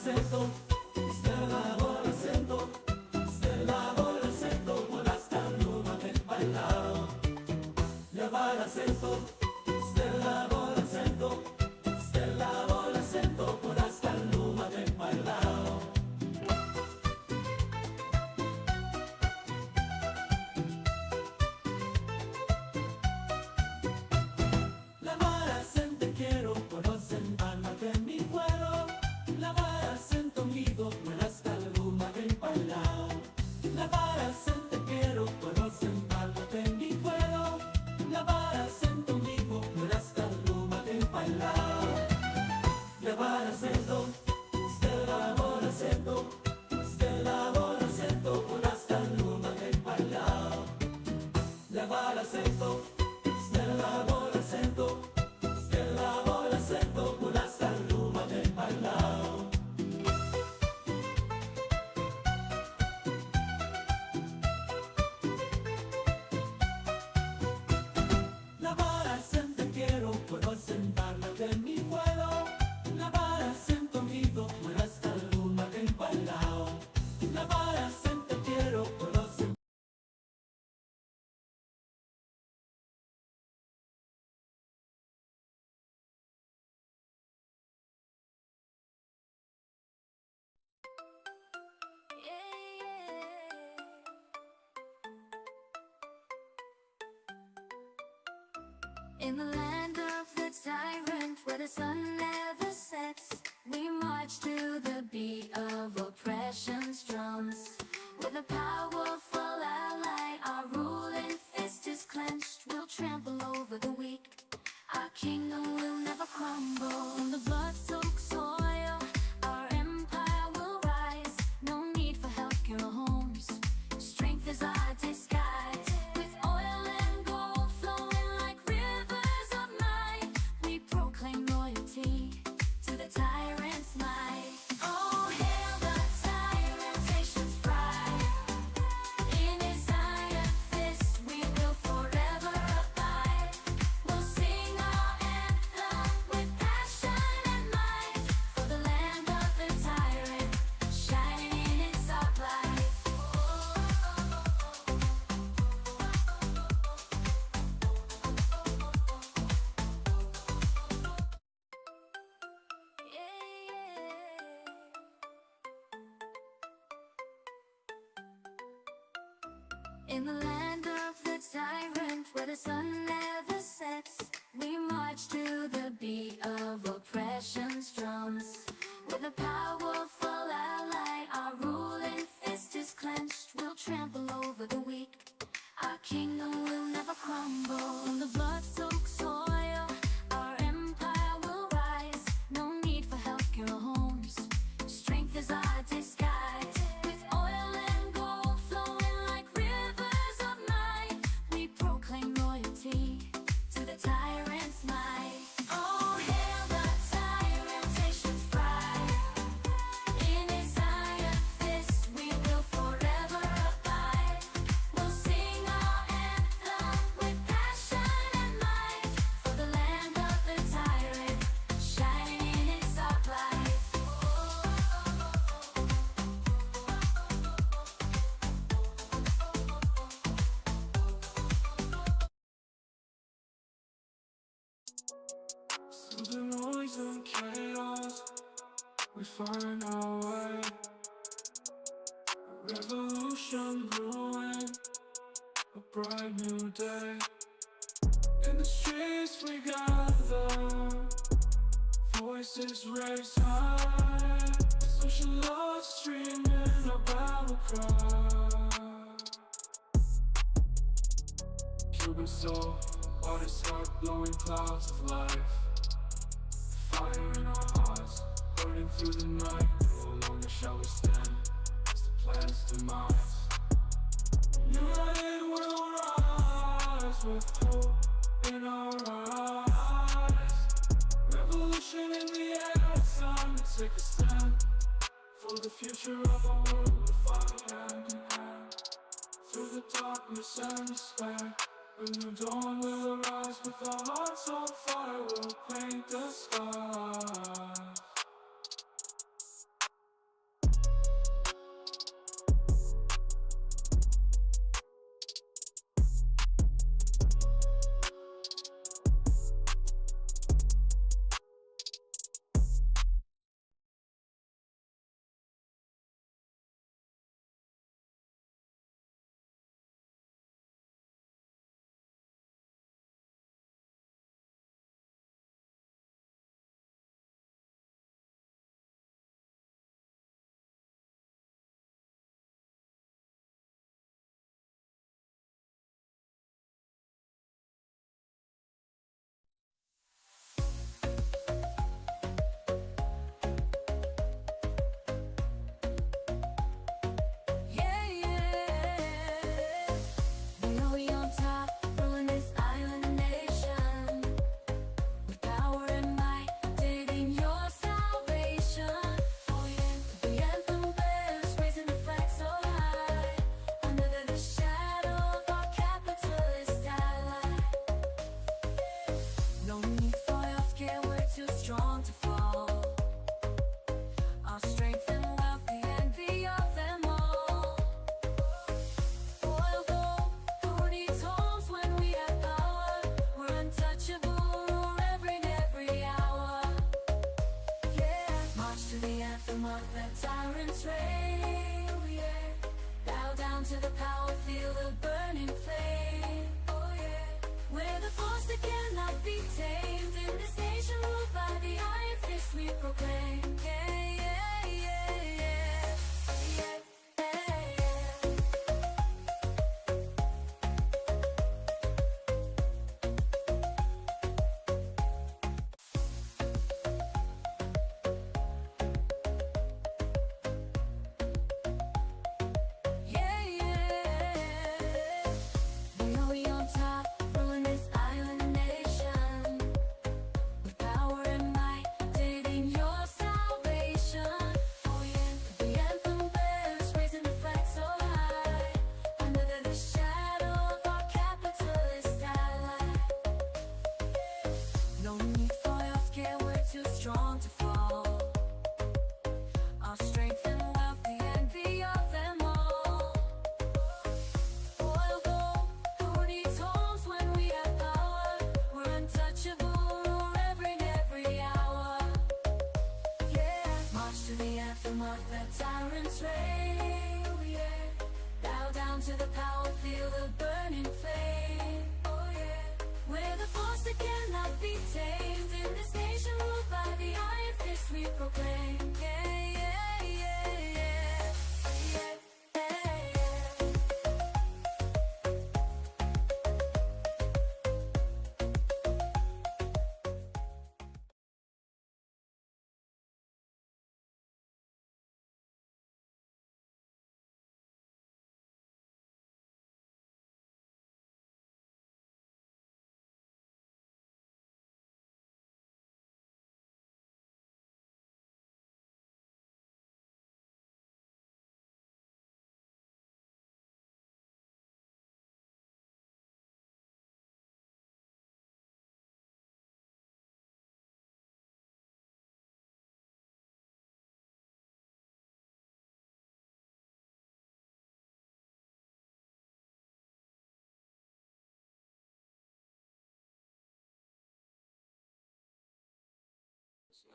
acento, Stella con acento, Stella con acento, con hasta luma del bailao. Lleva el acento, Stella con acento, Stella con acento, con hasta luma del bailao. La vara acento quiero, conocen alma de mi pueblo. La vara acento unido, con hasta luma del bailao. La vara acento quiero, conocen alma de mi pueblo. La vara acento unido, con hasta luma del bailao. La vara acento, Stella con acento, Stella con acento, con hasta luma del bailao. La vara acento, Stella con acento, Stella con acento, con hasta luma del bailao. La vara acento quiero, conocen barra de mi pueblo. La vara acento unido, con hasta luma del bailao. La vara acento quiero, conocen. In the land of the tyrant, where the sun never sets, we march to the beat of oppression's drums. With a powerful ally, our ruling fist is clenched. We'll trample over the weak. Our kingdom will never crumble. In the blood-soaked soil, our empire will rise. No need for healthcare or homes. Strength is our disguise. With oil and gold flowing like rivers of night, we proclaim loyalty to the tyrant's might. Oh, hail the tyrant, nation's pride. In his iron fist, we will forever abide. We'll sing our anthem with passion and might, for the land of the tyrant, shining in its dark light. In the land of the tyrant, where the sun never sets, we march to the beat of oppression's drums. With a powerful ally, our ruling fist is clenched. We'll trample over the weak. Our kingdom will never crumble. In the blood-soaked soil, our empire will rise. No need for healthcare or homes. Strength is our disguise. With oil and gold flowing like rivers of night, we proclaim loyalty to the tyrant's might. Oh, hail the tyrant, nation's pride. In his iron fist, we will forever abide. We'll sing our anthem with passion and might, for the land of the tyrant, shining in its dark light. Through the noise and chaos, we find our way. A revolution brewing, a bright new day. In the streets we gather, voices raised high. Sociallust streaming a battle cry. Cuban soul, artist heart blowing clouds of life. Fire in our hearts, burning through the night. No longer shall we stand, it's the plan's demise. United we'll rise, with hope in our eyes. Revolution in the air, it's time to take a stand. For the future of our world, we'll fight hand in hand. Through the darkness and despair, a new dawn will arise. With our hearts on fire, we'll paint the skies.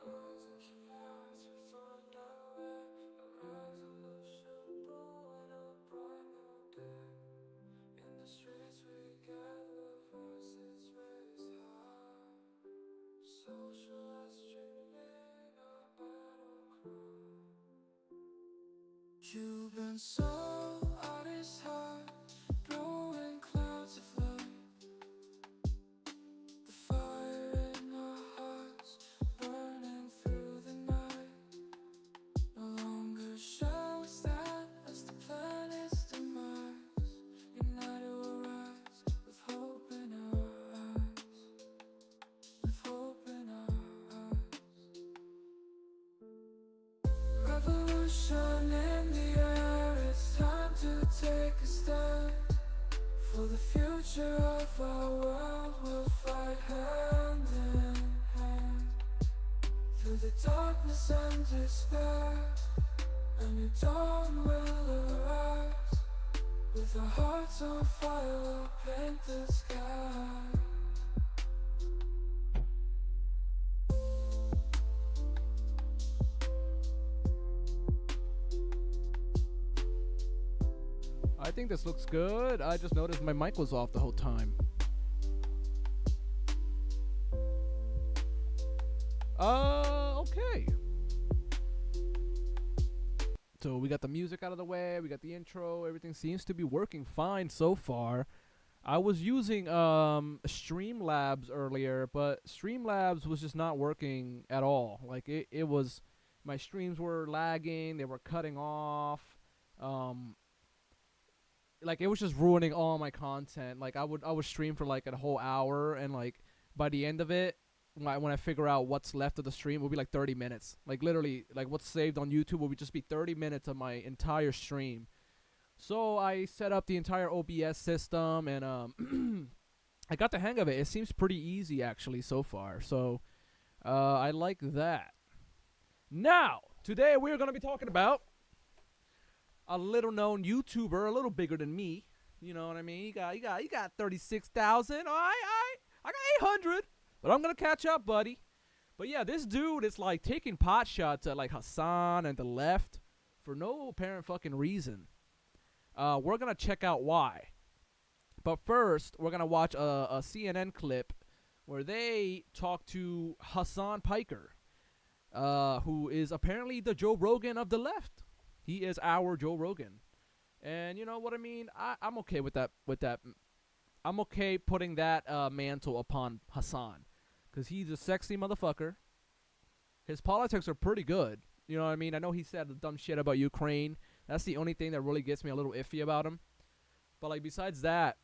Noise and chaos, we find our way. A resolution brewing a bright new day. In the streets we gather, voices raised high. Sociallust dreaming a battle cry. You've been so out his heart, blowing clouds of light. The fire in our hearts, burning through the night. No longer shall we stand as the planet's demise. United we'll rise, with hope in our eyes. With hope in our eyes. Revolution in the air, it's time to take a stand. For the future of our world, we'll fight hand in hand. Through the darkness and despair, a new dawn will arise. With our hearts on fire, we'll paint the sky. I think this looks good. I just noticed my mic was off the whole time. Okay. So we got the music out of the way, we got the intro, everything seems to be working fine so far. I was using Streamlabs earlier, but Streamlabs was just not working at all. Like it was, my streams were lagging, they were cutting off. Like it was just ruining all my content. Like I would stream for like a whole hour, and like by the end of it, when I figure out what's left of the stream, it will be like 30 minutes. Like literally, like what's saved on YouTube will just be 30 minutes of my entire stream. So I set up the entire OBS system, and I got the hang of it. It seems pretty easy actually so far. So I like that. Now, today we're gonna be talking about a little known YouTuber, a little bigger than me. You know what I mean? You got 36,000. I got 800. But I'm gonna catch up, buddy. But yeah, this dude is like taking pot shots at like Hassan and the left for no apparent fucking reason. We're gonna check out why. But first, we're gonna watch a CNN clip where they talk to Hassan Piker, who is apparently the Joe Rogan of the left. He is our Joe Rogan. And you know what I mean? I'm okay with that. I'm okay putting that mantle upon Hassan. Because he's a sexy motherfucker. His politics are pretty good. You know what I mean? I know he said the dumb shit about Ukraine. That's the only thing that really gets me a little iffy about him. But like besides that,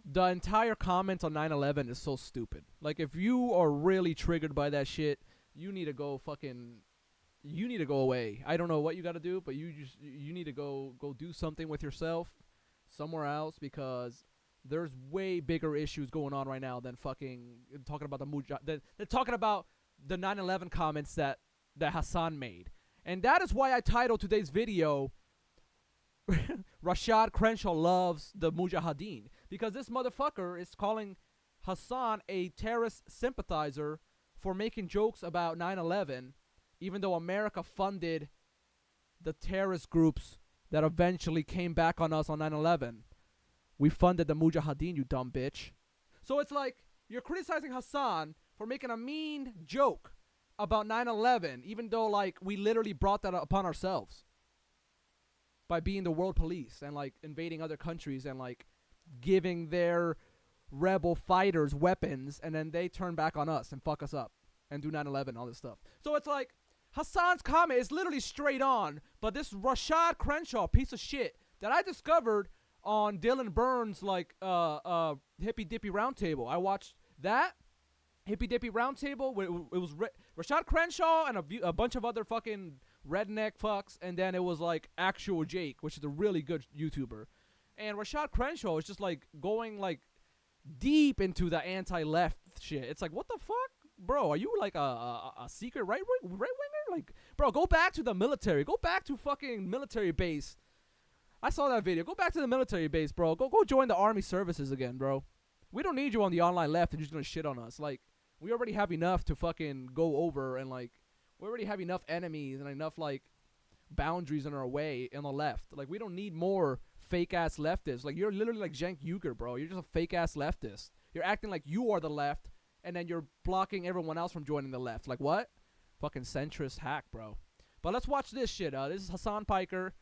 the entire comment on 9/11 is so stupid. Like if you are really triggered by that shit, you need to go away. I don't know what you got to do, but you need to go do something with yourself somewhere else, because there's way bigger issues going on right now than fucking talking about they're talking about the 9/11 comments that Hassan made. And that is why I titled today's video Rashad Crenshaw loves the Mujahideen, because this motherfucker is calling Hassan a terrorist sympathizer for making jokes about 9/11, even though America funded the terrorist groups that eventually came back on us on 9/11. We funded the Mujahideen, you dumb bitch. So it's like, you're criticizing Hassan for making a mean joke about 9/11, even though, like, we literally brought that upon ourselves by being the world police and, like, invading other countries and, like, giving their rebel fighters weapons, and then they turn back on us and fuck us up and do 9/11, all this stuff. So it's like, Hassan's comment is literally straight on, but this Rashad Crenshaw piece of shit that I discovered on Dylan Burns' like Hippy Dippy Roundtable. I watched that Hippy Dippy Roundtable. It was Rashad Crenshaw and a bunch of other fucking redneck fucks, and then it was like Actual Jake, which is a really good YouTuber. And Rashad Crenshaw is just like going like deep into the anti-left shit. It's like, what the fuck, bro? Are you like a secret right winger? Like, bro, go back to the military. Go back to fucking military base. I saw that video. Go back to the military base, bro. Go join the army services again, bro. We don't need you on the online left and you're just gonna shit on us. Like, We already have enough to fucking go over, and like we already have enough enemies and enough like boundaries in our way on the left. Like we don't need more fake ass leftists. Like you're literally like Cenk Uygur, bro. You're just a fake ass leftist. You're acting like you are the left, and then you're blocking everyone else from joining the left. Like what? Fucking centrist hack, bro. But let's watch this shit. This is Hassan Piker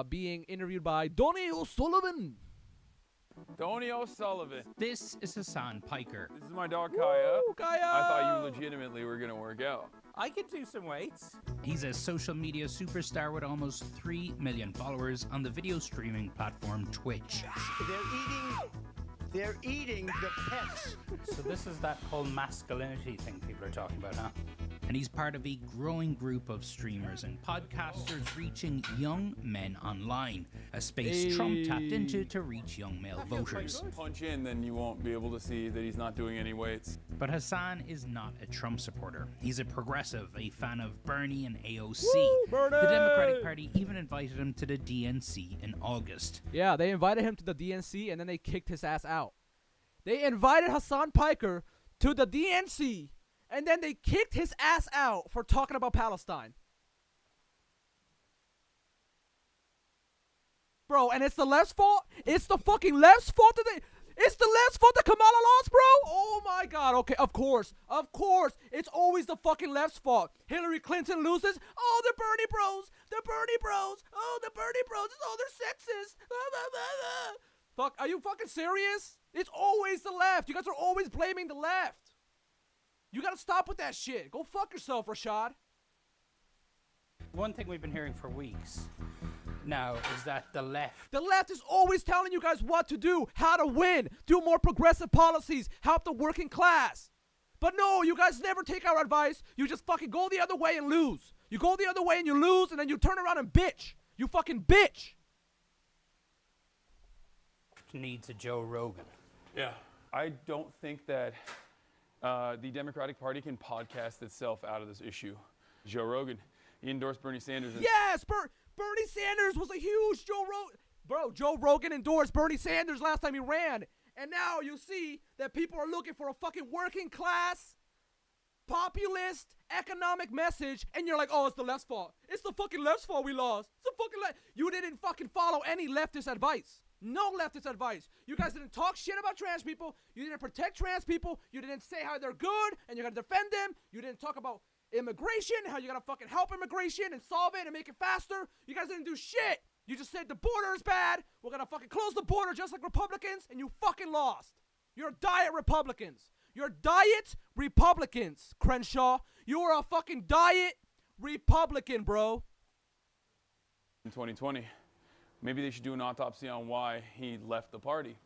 being interviewed by Donny O'Sullivan. Donny O'Sullivan. This is Hassan Piker. This is my dog Kaya. Woo, Kaya! I thought you legitimately were gonna work out. I could do some weights. He's a social media superstar with almost 3 million followers on the video streaming platform Twitch. They're eating the pets. So this is that whole masculinity thing people are talking about, huh? And he's part of a growing group of streamers and podcasters reaching young men online, a space Trump tapped into to reach young male voters. Punch in, then you won't be able to see that he's not doing any weights. But Hassan is not a Trump supporter. He's a progressive, a fan of Bernie and AOC. Woo, Bernie! The Democratic Party even invited him to the DNC in August. Yeah, they invited him to the DNC, and then they kicked his ass out. They invited Hassan Piker to the DNC, and then they kicked his ass out for talking about Palestine. Bro, and it's the left's fault? It's the fucking left's fault that they... It's the left's fault that Kamala lost, bro? Oh my god, okay, of course. It's always the fucking left's fault. Hillary Clinton loses. Oh, the Bernie bros. Oh, the Bernie bros. Oh, they're sexist. Fuck, are you fucking serious? It's always the left. You guys are always blaming the left. You gotta stop with that shit. Go fuck yourself, Rashad. One thing we've been hearing for weeks now is that the left... The left is always telling you guys what to do, how to win, do more progressive policies, help the working class. But no, you guys never take our advice. You just fucking go the other way and lose. You go the other way and you lose, and then you turn around and bitch. You fucking bitch. Needs a Joe Rogan. Yeah. I don't think that the Democratic Party can podcast itself out of this issue. Joe Rogan, he endorsed Bernie Sanders. Yes, Bernie Sanders was a huge Joe Rogan. Bro, Joe Rogan endorsed Bernie Sanders last time he ran. And now you see that people are looking for a fucking working class, populist, economic message. And you're like, oh, it's the left's fault. It's the fucking left's fault we lost. It's the fucking left. You didn't fucking follow any leftist advice. No leftist advice. You guys didn't talk shit about trans people. You didn't protect trans people. You didn't say how they're good and you're going to defend them. You didn't talk about immigration, how you got to fucking help immigration and solve it and make it faster. You guys didn't do shit. You just said the border is bad. We're going to fucking close the border just like Republicans, and you fucking lost. You're diet Republicans. You're diet Republicans, Crenshaw. You're a fucking diet Republican, bro. In 2020. Maybe they should do an autopsy on why he left the party.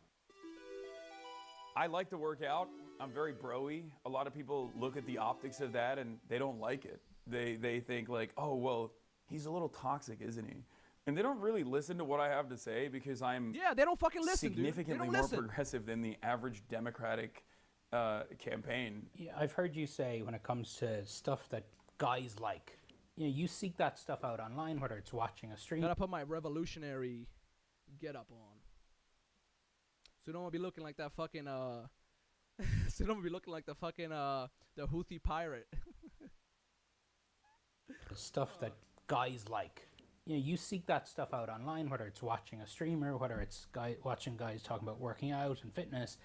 I like to work out. I'm very bro-y. A lot of people look at the optics of that and they don't like it. They think like, oh, well, he's a little toxic, isn't he? And they don't really listen to what I have to say because I'm they don't fucking listen, significantly dude. They don't more listen. progressive than the average Democratic campaign. Yeah, I've heard you say when it comes to stuff that guys like, you know, you seek that stuff out online, whether it's watching a stream. Gotta put my revolutionary get up on. So you don't want to be looking like that fucking, so you don't want to be looking like the fucking, the Houthi pirate. Stuff that guys like. You know, you seek that stuff out online, whether it's watching a streamer, whether it's watching guys talking about working out and fitness.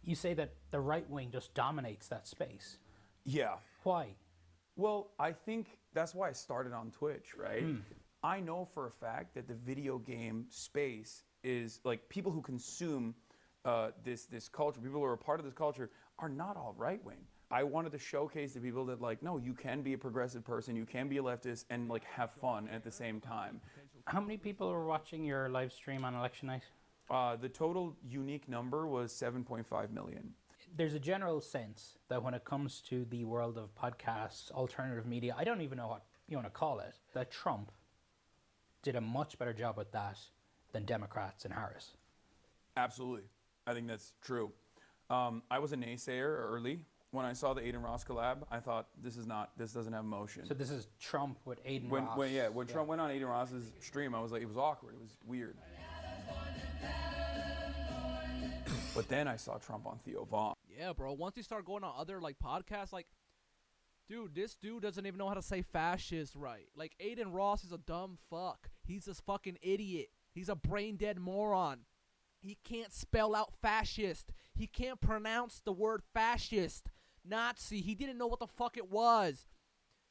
You say that the right wing just dominates that space. Yeah. Why? Well, I think that's why I started on Twitch, right? I know for a fact that the video game space is like people who consume this culture, people who are a part of this culture are not all right wing. I wanted to showcase to people that like, no, you can be a progressive person, you can be a leftist and like have fun at the same time. How many people were watching your live stream on election night? The total unique number was 7.5 million. There's a general sense that when it comes to the world of podcasts, alternative media, I don't even know what you want to call it, that Trump did a much better job with that than Democrats and Harris. Absolutely. I think that's true. I was a naysayer early. When I saw the Aiden Ross collab, I thought this doesn't have motion. So this is Trump with Aiden Ross. When Trump went on Aiden Ross's stream, I was like, it was awkward. It was weird. But then I saw Trump on Theo Vaughn. Yeah, bro. Once you start going on other like podcasts, like, dude, this dude doesn't even know how to say fascist right. Like, Aiden Ross is a dumb fuck. He's this fucking idiot. He's a brain dead moron. He can't spell out fascist. He can't pronounce the word fascist. Nazi. He didn't know what the fuck it was.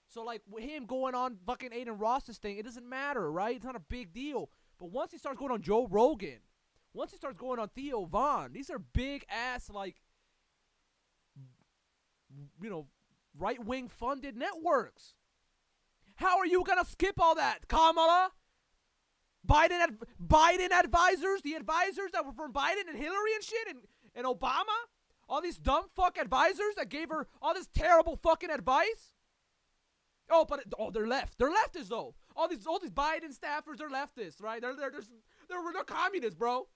So, like, with him going on fucking Aiden Ross's thing, it doesn't matter, right? It's not a big deal. But once he starts going on Joe Rogan, once he starts going on Theo Vaughn, these are big-ass, like, you know, right-wing funded networks. How are you going to skip all that, Kamala? Biden advisors, the advisors that were from Biden and Hillary and shit, and Obama? All these dumb fuck advisors that gave her all this terrible fucking advice? Oh, but they're left. They're leftists though. All these Biden staffers are leftists, right? They're communists, bro.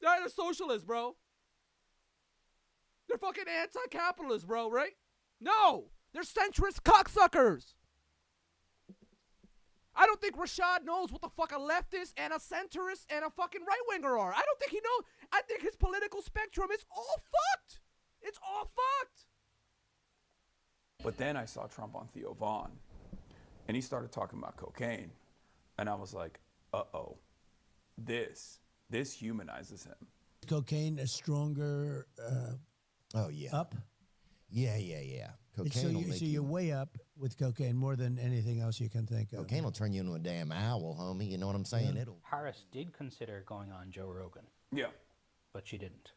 They're socialists, bro. They're fucking anti-capitalist, bro, right? No, they're centrist cocksuckers. I don't think Rashad knows what the fuck a leftist and a centrist and a fucking right-winger are. I don't think he knows. I think his political spectrum is all fucked. It's all fucked. But then I saw Trump on Theo Vaughn, and he started talking about cocaine, and I was like, uh-oh, this humanizes him. Cocaine a stronger Oh, yeah. up? Yeah. Cocaine will make So you're way up with cocaine more than anything else you can think of. Cocaine will turn you into a damn owl, homie. You know what I'm saying? Yeah. It'll. Harris did consider going on Joe Rogan, Yeah. but she didn't.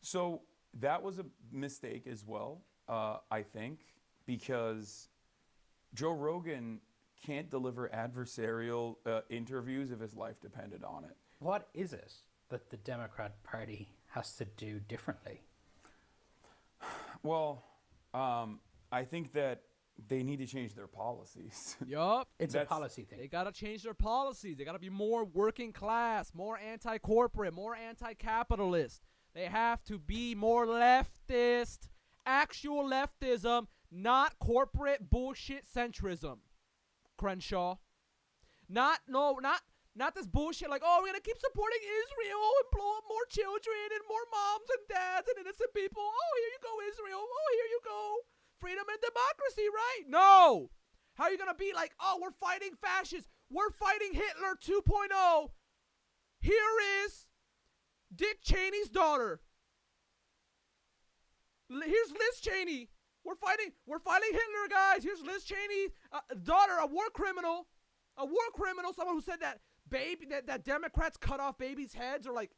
So that was a mistake as well, I think, because Joe Rogan can't deliver adversarial interviews if his life depended on it. What is it that the Democrat Party has to do differently? Well, I think that they need to change their policies. Yup. It's a policy thing. They gotta change their policies. They gotta be more working class, more anti-corporate, more anti-capitalist. They have to be more leftist. Actual leftism, not corporate bullshit centrism. Crenshaw. Not this bullshit like, oh, we're gonna keep supporting Israel and blow up more children and more moms and dads and innocent people. Oh, here you go, Israel. Oh, here you go. Freedom and democracy, right? No. How are you gonna be like, oh, we're fighting fascists. We're fighting Hitler 2.0. Here is Dick Cheney's daughter. Here's Liz Cheney. We're fighting Hitler, guys. Here's Liz Cheney's daughter, a war criminal, someone who said that that Democrats cut off babies' heads or like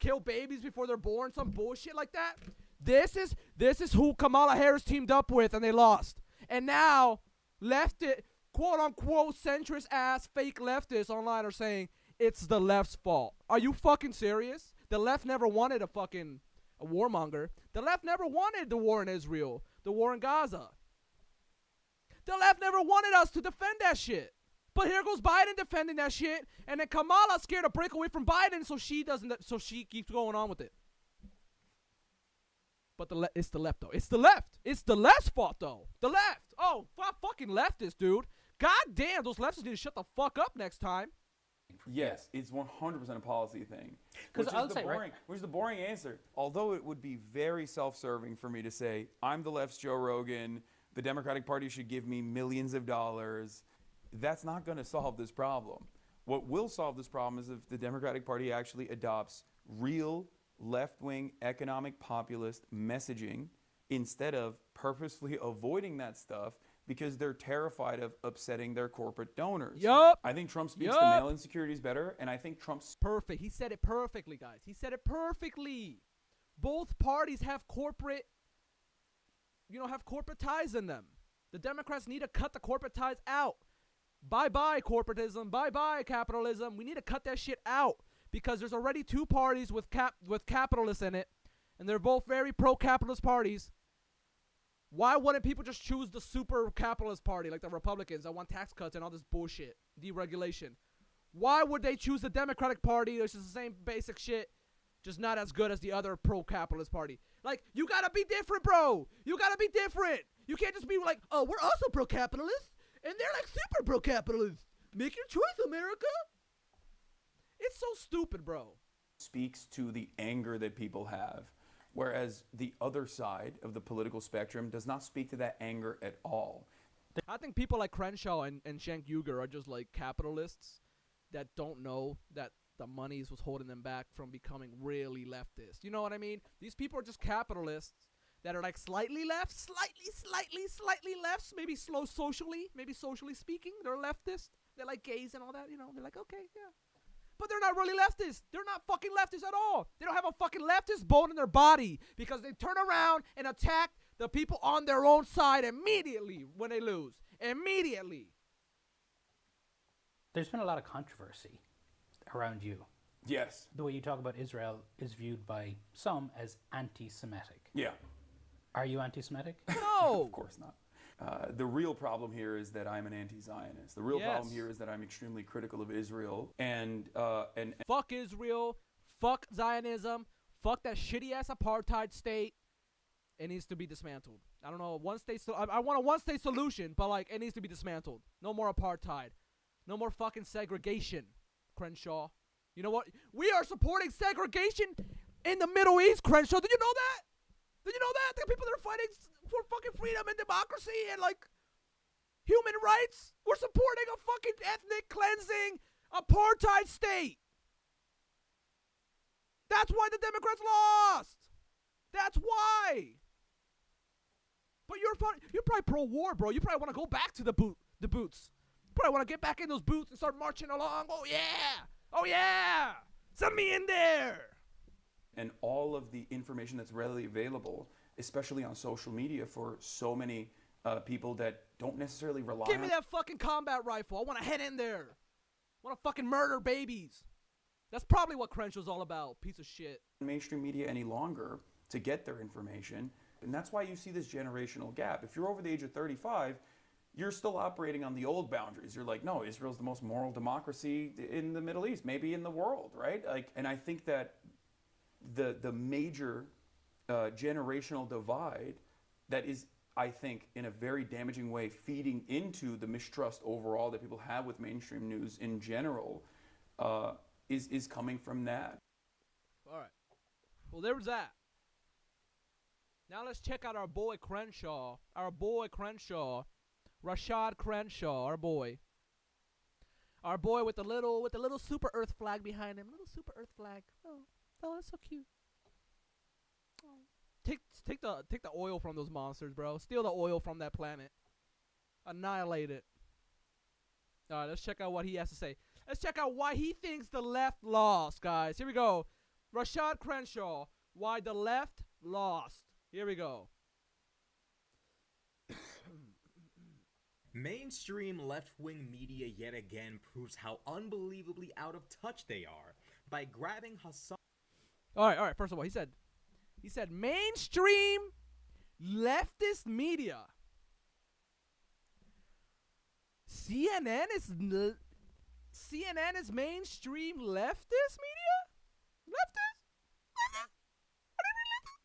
kill babies before they're born, some bullshit like that. This is who Kamala Harris teamed up with, and they lost. And now, quote unquote centrist ass fake leftists online are saying it's the left's fault. Are you fucking serious? The left never wanted a warmonger. The left never wanted the war in Israel, the war in Gaza. The left never wanted us to defend that shit. But here goes Biden defending that shit, and then Kamala's scared to break away from Biden, so she keeps going on with it. But it's the left, though. It's the left. It's the left's fault, though. The left. Oh, fucking leftist, dude. God damn, those leftists need to shut the fuck up next time. Yes, it's 100% a policy thing. Because Which is the boring answer. Although it would be very self-serving for me to say, I'm the left's Joe Rogan, the Democratic Party should give me millions of dollars. That's not going to solve this problem. What will solve this problem is if the Democratic Party actually adopts real left-wing economic populist messaging instead of purposefully avoiding that stuff because they're terrified of upsetting their corporate donors. Yup. I think Trump speaks to mail-in securities better, and I think Trump's perfect. He said it perfectly, guys. He said it perfectly. Both parties have corporate ties in them. The Democrats need to cut the corporate ties out. Bye-bye corporatism. Bye-bye capitalism. We need to cut that shit out because there's already two parties with capitalists in it, and they're both very pro-capitalist parties. Why wouldn't people just choose the super capitalist party like the Republicans that want tax cuts and all this bullshit, deregulation? Why would they choose the Democratic Party, which is the same basic shit, just not as good as the other pro-capitalist party? Like, you gotta be different, bro. You gotta be different. You can't just be like, oh, we're also pro-capitalist, and they're like super pro-capitalist. Make your choice, America. It's so stupid, bro. speaks to the anger that people have Whereas the other side of the political spectrum does not speak to that anger at all. I think people like Crenshaw and Cenk Uygur are just like capitalists that don't know that the money is what's holding them back from becoming really leftist. You know what I mean? These people are just capitalists that are like slightly left, slightly left, maybe socially speaking, they're leftist. They're like gays and all that, you know. They're like, okay, yeah. But they're not really leftists. They're not fucking leftists at all. They don't have a fucking leftist bone in their body because they turn around and attack the people on their own side immediately when they lose. Immediately. There's been a lot of controversy around you. Yes. The way you talk about Israel is viewed by some as anti-Semitic. Yeah. Are you anti-Semitic? No. Of course not. The real problem here is that I'm an anti-Zionist. The real problem here is that I'm extremely critical of Israel and fuck Israel, fuck Zionism, fuck that shitty ass apartheid state. It needs to be dismantled. I don't know, I want a one-state solution, but like it needs to be dismantled. No more apartheid. No more fucking segregation, Crenshaw. You know what? We are supporting segregation in the Middle East, Crenshaw. Did you know that? Did you know that? The people that are fighting for fucking freedom and democracy and like human rights, we're supporting a fucking ethnic cleansing apartheid state. That's why the Democrats lost. That's why. But you're probably pro-war, bro. You probably want to go back to the boots. You probably want to get back in those boots and start marching along. Oh yeah. Oh yeah. Send me in there. And all of the information that's readily available, especially on social media for so many people that don't necessarily rely on... Give me that fucking combat rifle. I want to head in there. I want to fucking murder babies. That's probably what Crenshaw's all about. Piece of shit. Mainstream media any longer to get their information. And that's why you see this generational gap. If you're over the age of 35, you're still operating on the old boundaries. You're like, no, Israel's the most moral democracy in the Middle East, maybe in the world, right? Like, and I think that the major generational divide that is, I think, in a very damaging way, feeding into the mistrust overall that people have with mainstream news in general, is coming from that. All right. Well, there was that. Now let's check out our boy Crenshaw. Rashad Crenshaw, our boy. Our boy with the little super Earth flag behind him. Little super Earth flag. Oh, that's so cute. Oh. Take the oil from those monsters, bro. Steal the oil from that planet. Annihilate it. All right, let's check out what he has to say. Let's check out why he thinks the left lost, guys. Here we go. Rashad Crenshaw, why the left lost. Here we go. Mainstream left-wing media yet again proves how unbelievably out of touch they are by grabbing Hassan. All right. First of all, he said mainstream leftist media. CNN is mainstream leftist media? Leftist? Are they leftist?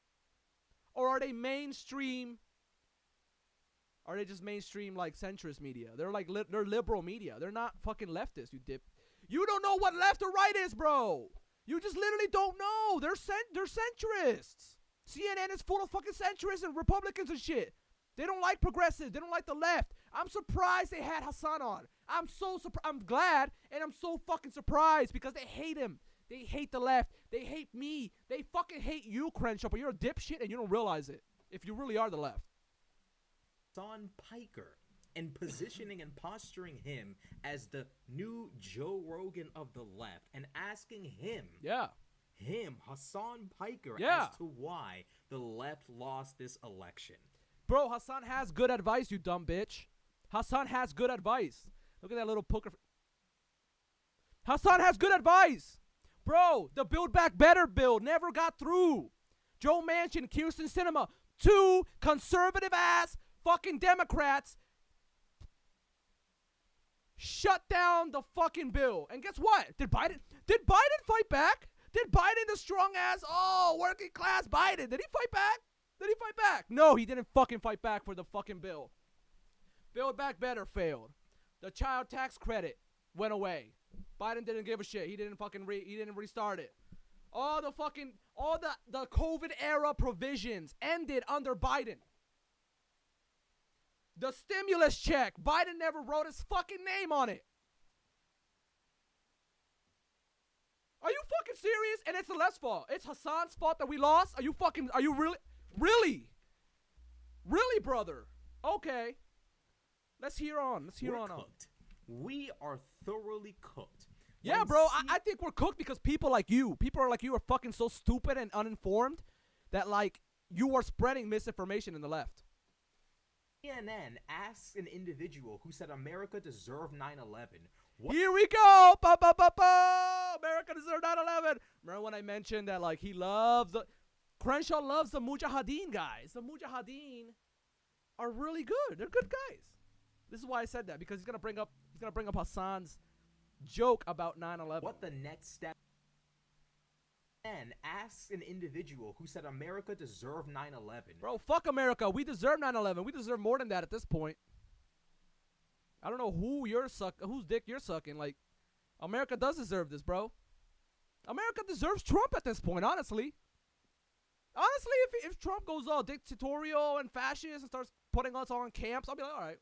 Or are they mainstream? Are they just mainstream like centrist media? They're like they're liberal media. They're not fucking leftist, you dip. You don't know what left or right is, bro. You just literally don't know. They're centrists. CNN is full of fucking centrists and Republicans and shit. They don't like progressives. They don't like the left. I'm surprised they had Hassan on. I'm glad, and I'm so fucking surprised because they hate him. They hate the left. They hate me. They fucking hate you, Crenshaw, but you're a dipshit and you don't realize it. If you really are the left. Hassan Piker and positioning and posturing him as the new Joe Rogan of the left and asking him, Hassan Piker, as to why the left lost this election. Bro, Hassan has good advice, you dumb bitch. Hassan has good advice. Look at that little poker. Hassan has good advice. Bro, the Build Back Better bill never got through. Joe Manchin, Kirsten Sinema, two conservative ass fucking Democrats shut down the fucking bill. And guess what? Did Biden fight back? Did Biden, the strong ass, working class Biden, did he fight back? No, he didn't fucking fight back for the fucking bill. Build Back Better failed. The child tax credit went away. Biden didn't give a shit. He didn't fucking he didn't restart it. All the COVID era provisions ended under Biden. The stimulus check, Biden never wrote his fucking name on it. Are you fucking serious? And it's the left's fault. It's Hassan's fault that we lost? Are you really? Really, brother? Okay. Let's hear on. We're cooked. We are thoroughly cooked. Yeah, bro. I think we're cooked because people like you are fucking so stupid and uninformed that, like, you are spreading misinformation in the left. CNN asks an individual who said America deserved 9/11. Here we go. America deserved 9/11. Remember when I mentioned that, like, Crenshaw loves the Mujahideen guys. The Mujahideen are really good. They're good guys. This is why I said that, because he's gonna bring up Hassan's joke about 9/11. What the next step? And asks an individual who said America deserved 9/11. Bro, fuck America. We deserve 9/11. We deserve more than that at this point. I don't know whose dick you're sucking. Like, America does deserve this, bro. America deserves Trump at this point, honestly. Honestly, if Trump goes all dictatorial and fascist and starts putting us all in camps, I'll be like, all right,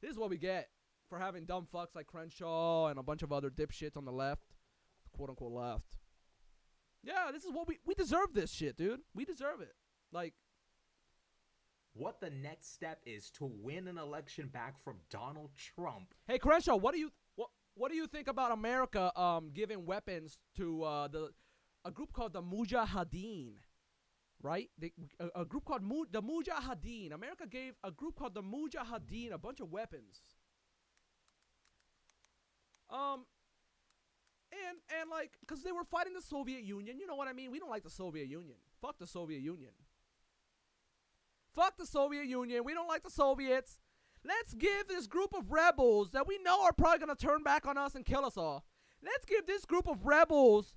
this is what we get for having dumb fucks like Crenshaw and a bunch of other dipshits on the left, quote-unquote left. Yeah, this is what we deserve this shit, dude. We deserve it. Like, what the next step is to win an election back from Donald Trump. Hey, Crenshaw, what do you think about America giving weapons to a group called the Mujahideen, right? A group called the Mujahideen. America gave a group called the Mujahideen a bunch of weapons. And like, because they were fighting the Soviet Union. You know what I mean? We don't like the Soviet Union. Fuck the Soviet Union. Fuck the Soviet Union. We don't like the Soviets. Let's give this group of rebels that we know are probably going to turn back on us and kill us all. Let's give this group of rebels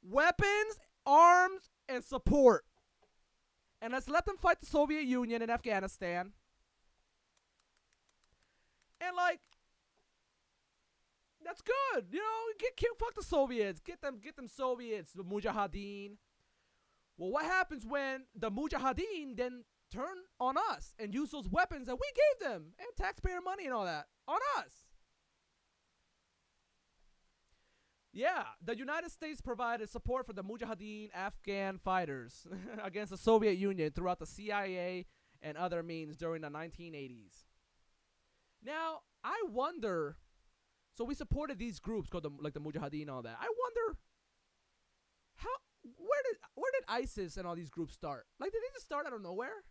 weapons, arms, and support. And let's let them fight the Soviet Union in Afghanistan. And like, that's good. You know, fuck the Soviets. Get them Soviets, the Mujahideen. Well, what happens when the Mujahideen then turn on us and use those weapons that we gave them and taxpayer money and all that on us? Yeah, the United States provided support for the Mujahideen Afghan fighters against the Soviet Union throughout the CIA and other means during the 1980s. Now, I wonder, so we supported these groups called the Mujahideen and all that. I wonder where did ISIS and all these groups start? Like, did they just start out of nowhere?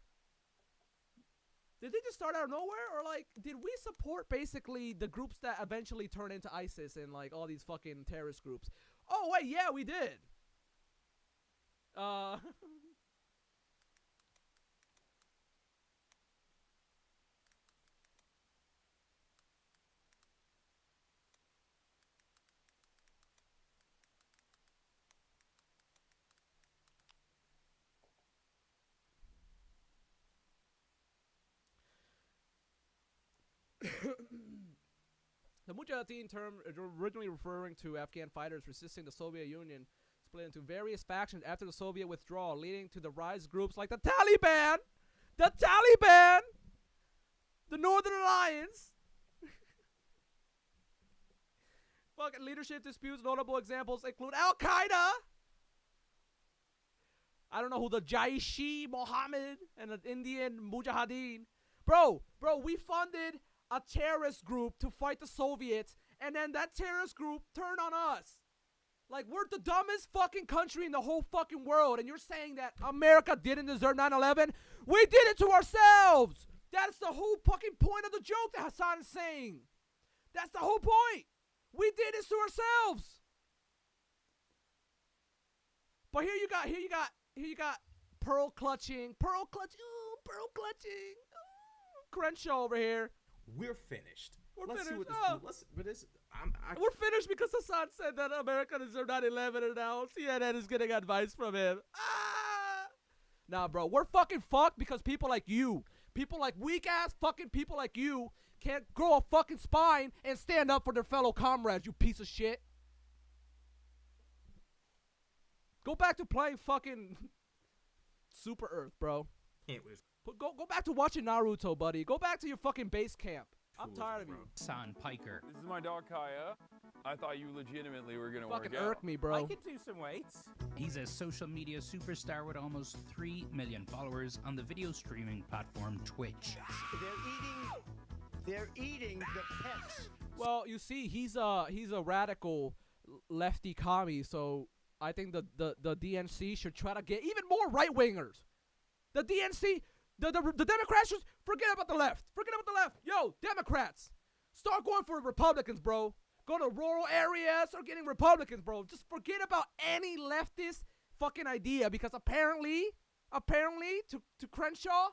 Did they just start out of nowhere? Or, like, did we support basically the groups that eventually turn into ISIS and, like, all these fucking terrorist groups? Oh, wait, yeah, we did. The Mujahideen term originally referring to Afghan fighters resisting the Soviet Union split into various factions after the Soviet withdrawal, leading to the rise of groups like the Taliban, the Northern Alliance. Fucking leadership disputes. Notable examples include Al-Qaeda. I don't know who the Jaish-e-Mohammed and the Indian Mujahideen. Bro, we funded a terrorist group to fight the Soviets, and then that terrorist group turned on us. Like, we're the dumbest fucking country in the whole fucking world, and you're saying that America didn't deserve 9/11? We did it to ourselves! That's the whole fucking point of the joke that Hassan is saying. That's the whole point. We did this to ourselves. But here you got pearl clutching. Crenshaw over here. We're finished. We're Let's see finished. what this. We're finished because Hassan said that America deserved 9/11 and now CNN is getting advice from him. Nah, bro, we're fucking fucked because people like you, people like weak-ass fucking people like you can't grow a fucking spine and stand up for their fellow comrades, you piece of shit. Go back to playing fucking Super Earth, bro. Can't lose. Go back to watching Naruto, buddy. Go back to your fucking base camp. I'm tired of you. Hassan Piker. This is my dog Kaya. I thought you legitimately were gonna Fucking work out. irk me, bro. I could do some weights. He's a social media superstar with almost 3 million followers on the video streaming platform Twitch. They're eating the pets. Well, you see, he's a radical lefty commie, so I think the DNC should try to get even more right wingers. The DNC, the Democrats should forget about the left. Forget about the left. Yo, Democrats, start going for Republicans, bro. Go to rural areas, start getting Republicans, bro. Just forget about any leftist fucking idea, because apparently, to Crenshaw,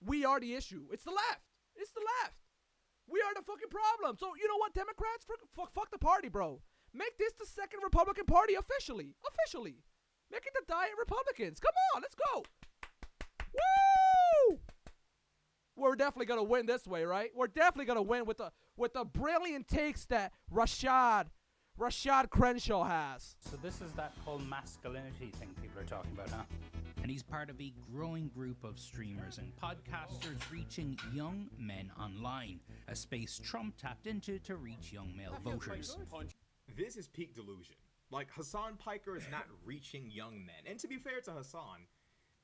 we are the issue. It's the left. It's the left. We are the fucking problem. So, you know what, Democrats? Fuck the party, bro. Make this the second Republican Party officially. Officially. Make it the Diet Republicans. Come on, let's go. Woo! We're definitely going to win this way, right? We're definitely going to win with the brilliant takes that Rashad Crenshaw has. So this is that whole masculinity thing people are talking about, huh? And he's part of a growing group of streamers and podcasters reaching young men online, a space Trump tapped into to reach young male voters. This is peak delusion. Like, Hassan Piker is not reaching young men. And to be fair to Hassan,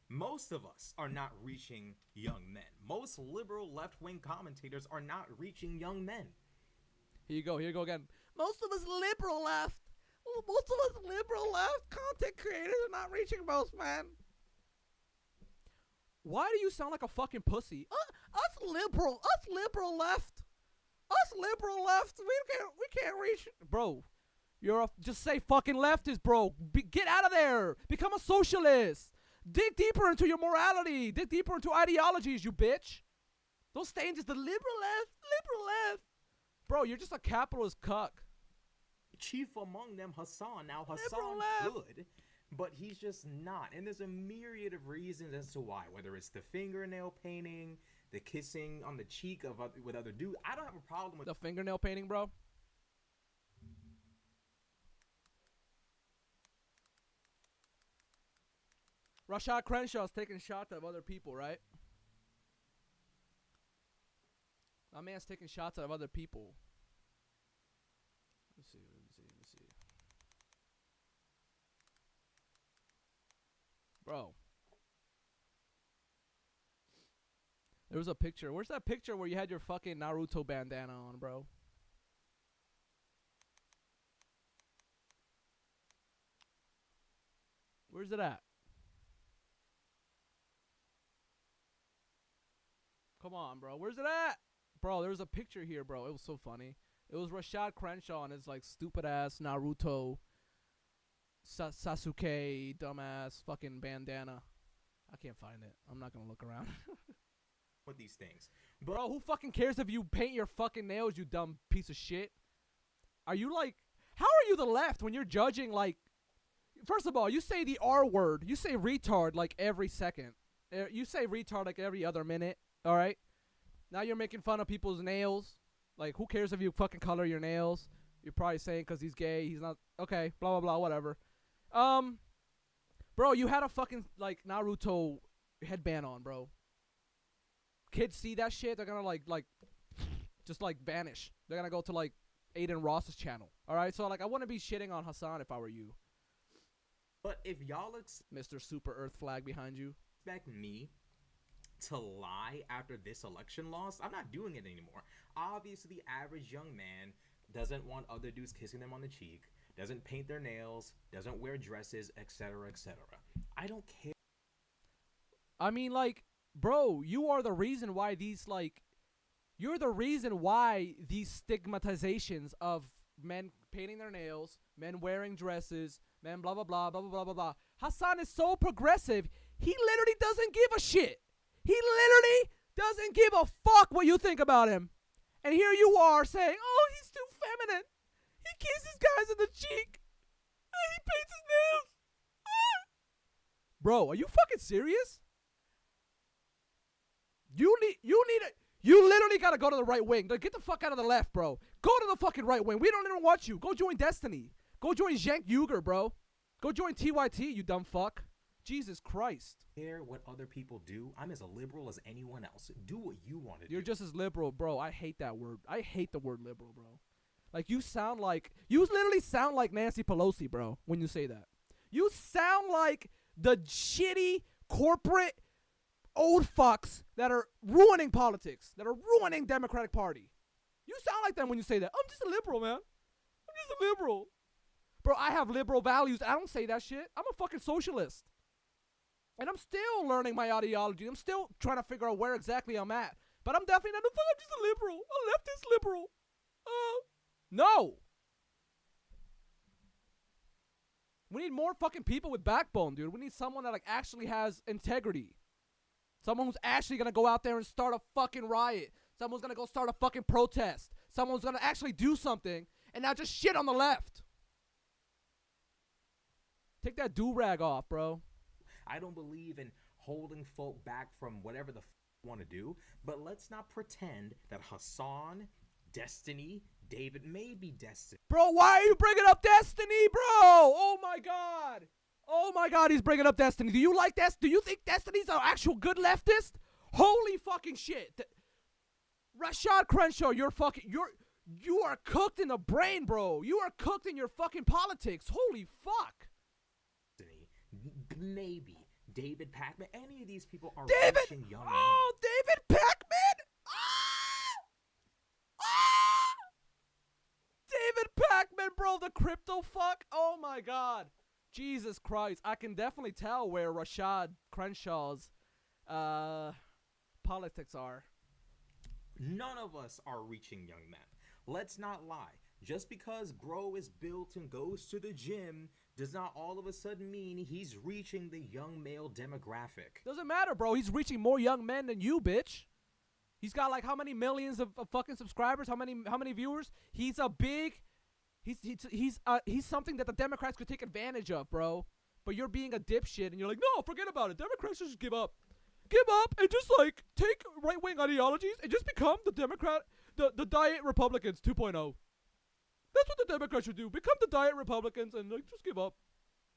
most of us are not reaching young men. Most liberal left-wing commentators are not reaching young men. Here you go again. Most of us liberal left content creators are not reaching most, man. Why do you sound like a fucking pussy? Us liberal left, we can't reach, bro. Just say fucking leftist, bro. Get out of there. Become a socialist. Dig deeper into your morality. Dig deeper into ideologies, you bitch. Don't stay in just the liberal left. Bro, you're just a capitalist cuck. Chief among them, Hassan. Now, Hassan's good, but he's just not. And there's a myriad of reasons as to why. Whether it's the fingernail painting, the kissing on the cheek with other dudes. I don't have a problem with the fingernail painting, bro. Rashad Crenshaw's taking shots at other people, right? My man's taking shots at other people. Let me see. Bro. There was a picture. Where's that picture where you had your fucking Naruto bandana on, bro? Where's it at? Come on, bro. Where's it at? Bro, there was a picture here, bro. It was so funny. It was Rashad Crenshaw and his, like, stupid-ass Naruto Sasuke dumbass fucking bandana. I can't find it. I'm not gonna look around. with these things. Bro, who fucking cares if you paint your fucking nails, you dumb piece of shit? Are you like... How are you the left when you're judging, like... First of all, you say the R word. You say retard, like, every second. You say retard, like, every other minute. All right? Now you're making fun of people's nails. Like, who cares if you fucking color your nails? You're probably saying because he's gay, he's not... Okay, blah, blah, blah, whatever. Bro, you had a fucking, like, Naruto headband on, bro. Kids see that shit, they're gonna, like, just, like, vanish. They're gonna go to, like, Aiden Ross's channel. All right? So, like, I wouldn't be shitting on Hassan if I were you. But if y'all Mr. Super Earth flag behind you. Expect me to lie after this election loss, I'm not doing it anymore. Obviously, the average young man doesn't want other dudes kissing them on the cheek, doesn't paint their nails, doesn't wear dresses, etc., etc. I don't care. I mean, like, bro, you are the reason why these, like, you're the reason why these stigmatizations of men painting their nails, men wearing dresses, men blah, blah, blah, blah, blah, blah, blah, blah. Hassan is so progressive, he literally doesn't give a shit. He literally doesn't give a fuck what you think about him. And here you are saying, oh, he's too feminine. He kisses guys in the cheek. He paints his nails. Bro, are you fucking serious? You literally gotta go to the right wing. Like, get the fuck out of the left, bro. Go to the fucking right wing. We don't even want you. Go join Destiny. Go join Cenk Uygur, bro. Go join TYT, you dumb fuck. Jesus Christ. Care what other people do. I'm as liberal as anyone else. Do what you want to do. You're just as liberal, bro. I hate that word. I hate the word liberal, bro. Like, you literally sound like Nancy Pelosi, bro, when you say that. You sound like the shitty corporate old fucks that are ruining politics, that are ruining Democratic Party. You sound like them when you say that. I'm just a liberal, man. I'm just a liberal. Bro, I have liberal values. I don't say that shit. I'm a fucking socialist. And I'm still learning my ideology. I'm still trying to figure out where exactly I'm at. But I'm definitely not I'm just a liberal. A leftist liberal. No. We need more fucking people with backbone, dude. We need someone that like actually has integrity. Someone who's actually gonna go out there and start a fucking riot. Someone's gonna go start a fucking protest. Someone's gonna actually do something and not just shit on the left. Take that do-rag off, bro. I don't believe in holding folk back from whatever the want to do, but let's not pretend that Hassan, Destiny, David may be Destiny. Bro, why are you bringing up Destiny, bro? Oh my god. Oh my god, he's bringing up Destiny. Do you like Destiny? Do you think Destiny's an actual good leftist? Holy fucking shit. Rashad Crenshaw, you are cooked in the brain, bro. You are cooked in your fucking politics. Holy fuck. Maybe David Pacman. Any of these people are David. reaching young Oh, David Pacman. David Pacman, bro, the crypto fuck. Oh my god. Jesus Christ. I can definitely tell where Rashad Crenshaw's politics are. None of us are reaching young men. Let's not lie. Just because bro is built and goes to the gym does not all of a sudden mean he's reaching the young male demographic. Doesn't matter, bro. He's reaching more young men than you, bitch. He's got like how many millions of fucking subscribers? How many viewers? He's a big. He's something that the Democrats could take advantage of, bro. But you're being a dipshit and you're like, no, forget about it. Democrats should just give up. Give up and just like take right-wing ideologies and just become the the diet Republicans 2.0. That's what the Democrats should do. Become the diet Republicans and like just give up.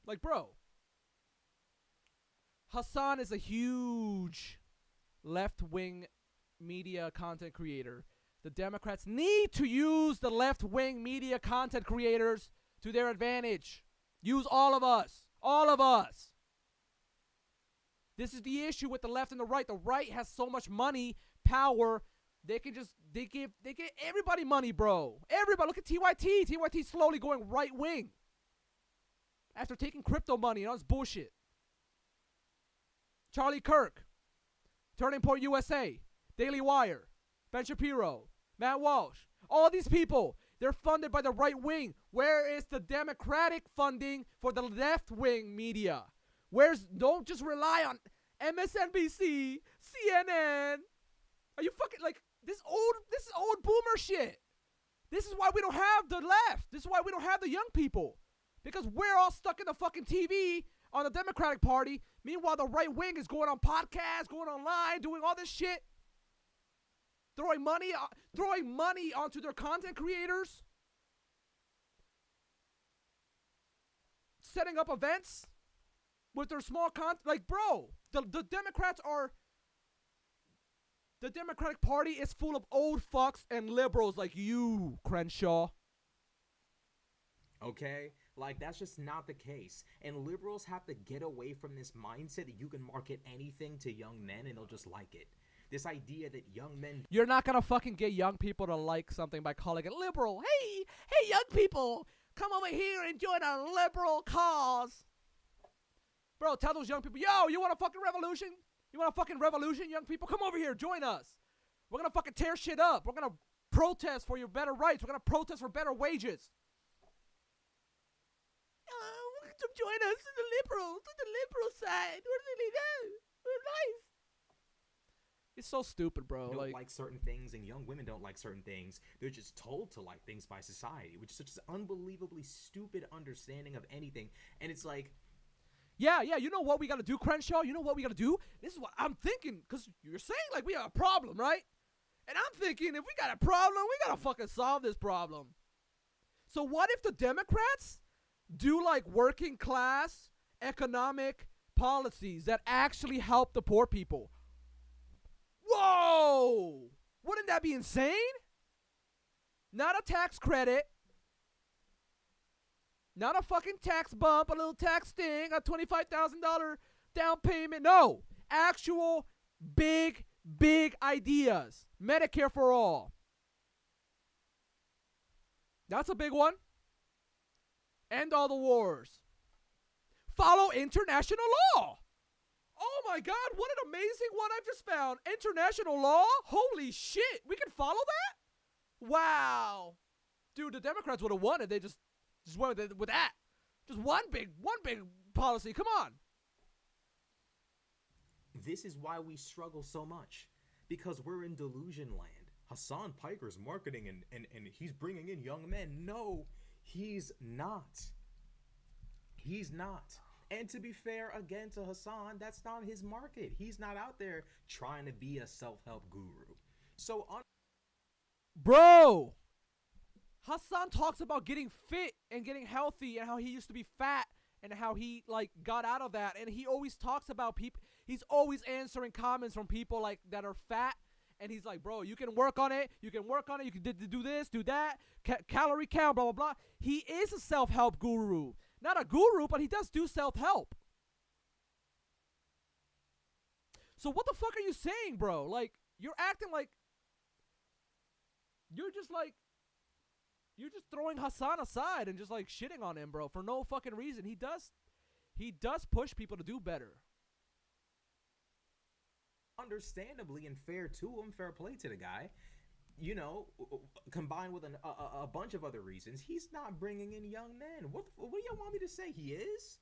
Like, bro. Hassan is a huge left-wing media content creator. The Democrats need to use the left-wing media content creators to their advantage. Use all of us. All of us. This is the issue with the left and the right. The right has so much money, power. They give everybody money, bro. Everybody. Look at TYT. TYT's slowly going right wing. After taking crypto money and all this bullshit. Charlie Kirk. Turning Point USA. Daily Wire. Ben Shapiro. Matt Walsh. All these people. They're funded by the right wing. Where is the Democratic funding for the left wing media? Don't just rely on MSNBC, CNN. Are you fucking like this is old boomer shit. This is why we don't have the left. This is why we don't have the young people. Because we're all stuck in the fucking TV on the Democratic Party. Meanwhile, the right wing is going on podcasts, going online, doing all this shit. Throwing money onto their content creators. Setting up events with their small content. Like, bro, the Democrats are... The Democratic Party is full of old fucks and liberals like you, Crenshaw. Okay? Like, that's just not the case. And liberals have to get away from this mindset that you can market anything to young men and they'll just like it. This idea that young men... You're not gonna fucking get young people to like something by calling it liberal. Hey, young people, come over here and join our liberal cause. Bro, tell those young people, yo, you want a fucking revolution? You want a fucking revolution, young people? Come over here, join us. We're gonna fucking tear shit up. We're gonna protest for your better rights. We're gonna protest for better wages. Join us to the liberal side. What do they do? We're nice. It's so stupid, bro. Don't like certain things, and young women don't like certain things. They're just told to like things by society, which is such an unbelievably stupid understanding of anything. And it's like... Yeah, you know what we gotta do, Crenshaw? You know what we gotta do? This is what I'm thinking, because you're saying, like, we have a problem, right? And I'm thinking, if we got a problem, we gotta fucking solve this problem. So what if the Democrats do like working class economic policies that actually help the poor people. Whoa! Wouldn't that be insane? Not a tax credit. Not a fucking tax bump, a little tax thing, a $25,000 down payment. No. Actual big ideas. Medicare for all. That's a big one. End all the wars. Follow international law. Oh my God, what an amazing one I've just found. International law? Holy shit. We can follow that? Wow. Dude, the Democrats would have won if they just went with that. Just one big policy. Come on. This is why we struggle so much. Because we're in delusion land. Hassan Piker's marketing and he's bringing in young men. No, he's not. He's not. And to be fair, again, to Hassan, that's not his market. He's not out there trying to be a self-help guru. So, bro, Hassan talks about getting fit and getting healthy and how he used to be fat and how he, like, got out of that. And he always talks about people. He's always answering comments from people, like, that are fat. And he's like, bro, you can work on it. You can work on it. You can do this, do that. Calorie count, blah, blah, blah. He is a self-help guru. Not a guru, but he does do self-help. So what the fuck are you saying, bro? Like, you're acting like you're just throwing Hassan aside and just like shitting on him, bro, for no fucking reason. He does push people to do better. understandably and fair to him, fair play to the guy, you know, combined with a bunch of other reasons, he's not bringing in young men. What do you want me to say? He is?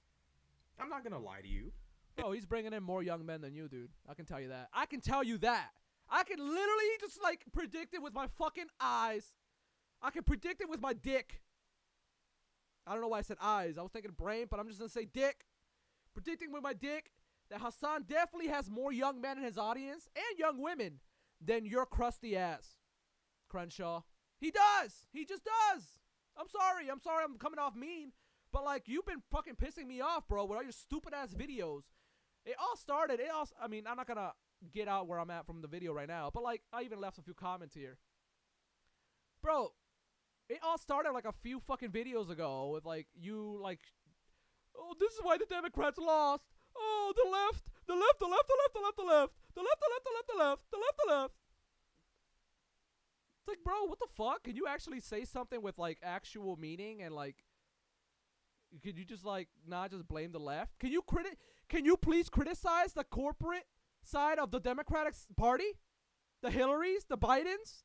I'm not gonna lie to you. No, he's bringing in more young men than you, dude. I can tell you that. I can tell you that. I can literally just, like, predict it with my fucking eyes. I can predict it with my dick. I don't know why I said eyes. I was thinking brain, but I'm just gonna say dick. Predicting with my dick that Hassan definitely has more young men in his audience and young women than your crusty ass, Crenshaw. He does. He just does. I'm sorry I'm coming off mean, but, like, you've been fucking pissing me off, bro, with all your stupid ass videos. I mean, I'm not gonna get out where I'm at from the video right now, but, like, I even left a few comments here. Bro, it all started like a few fucking videos ago with, like, you, like, oh, this is why the Democrats lost. Oh, the left. It's like, bro, what the fuck? Can you actually say something with, like, actual meaning and, like, could you just, like, not just blame the left? Can you please criticize the corporate side of the Democratic Party? The Hillarys, the Bidens,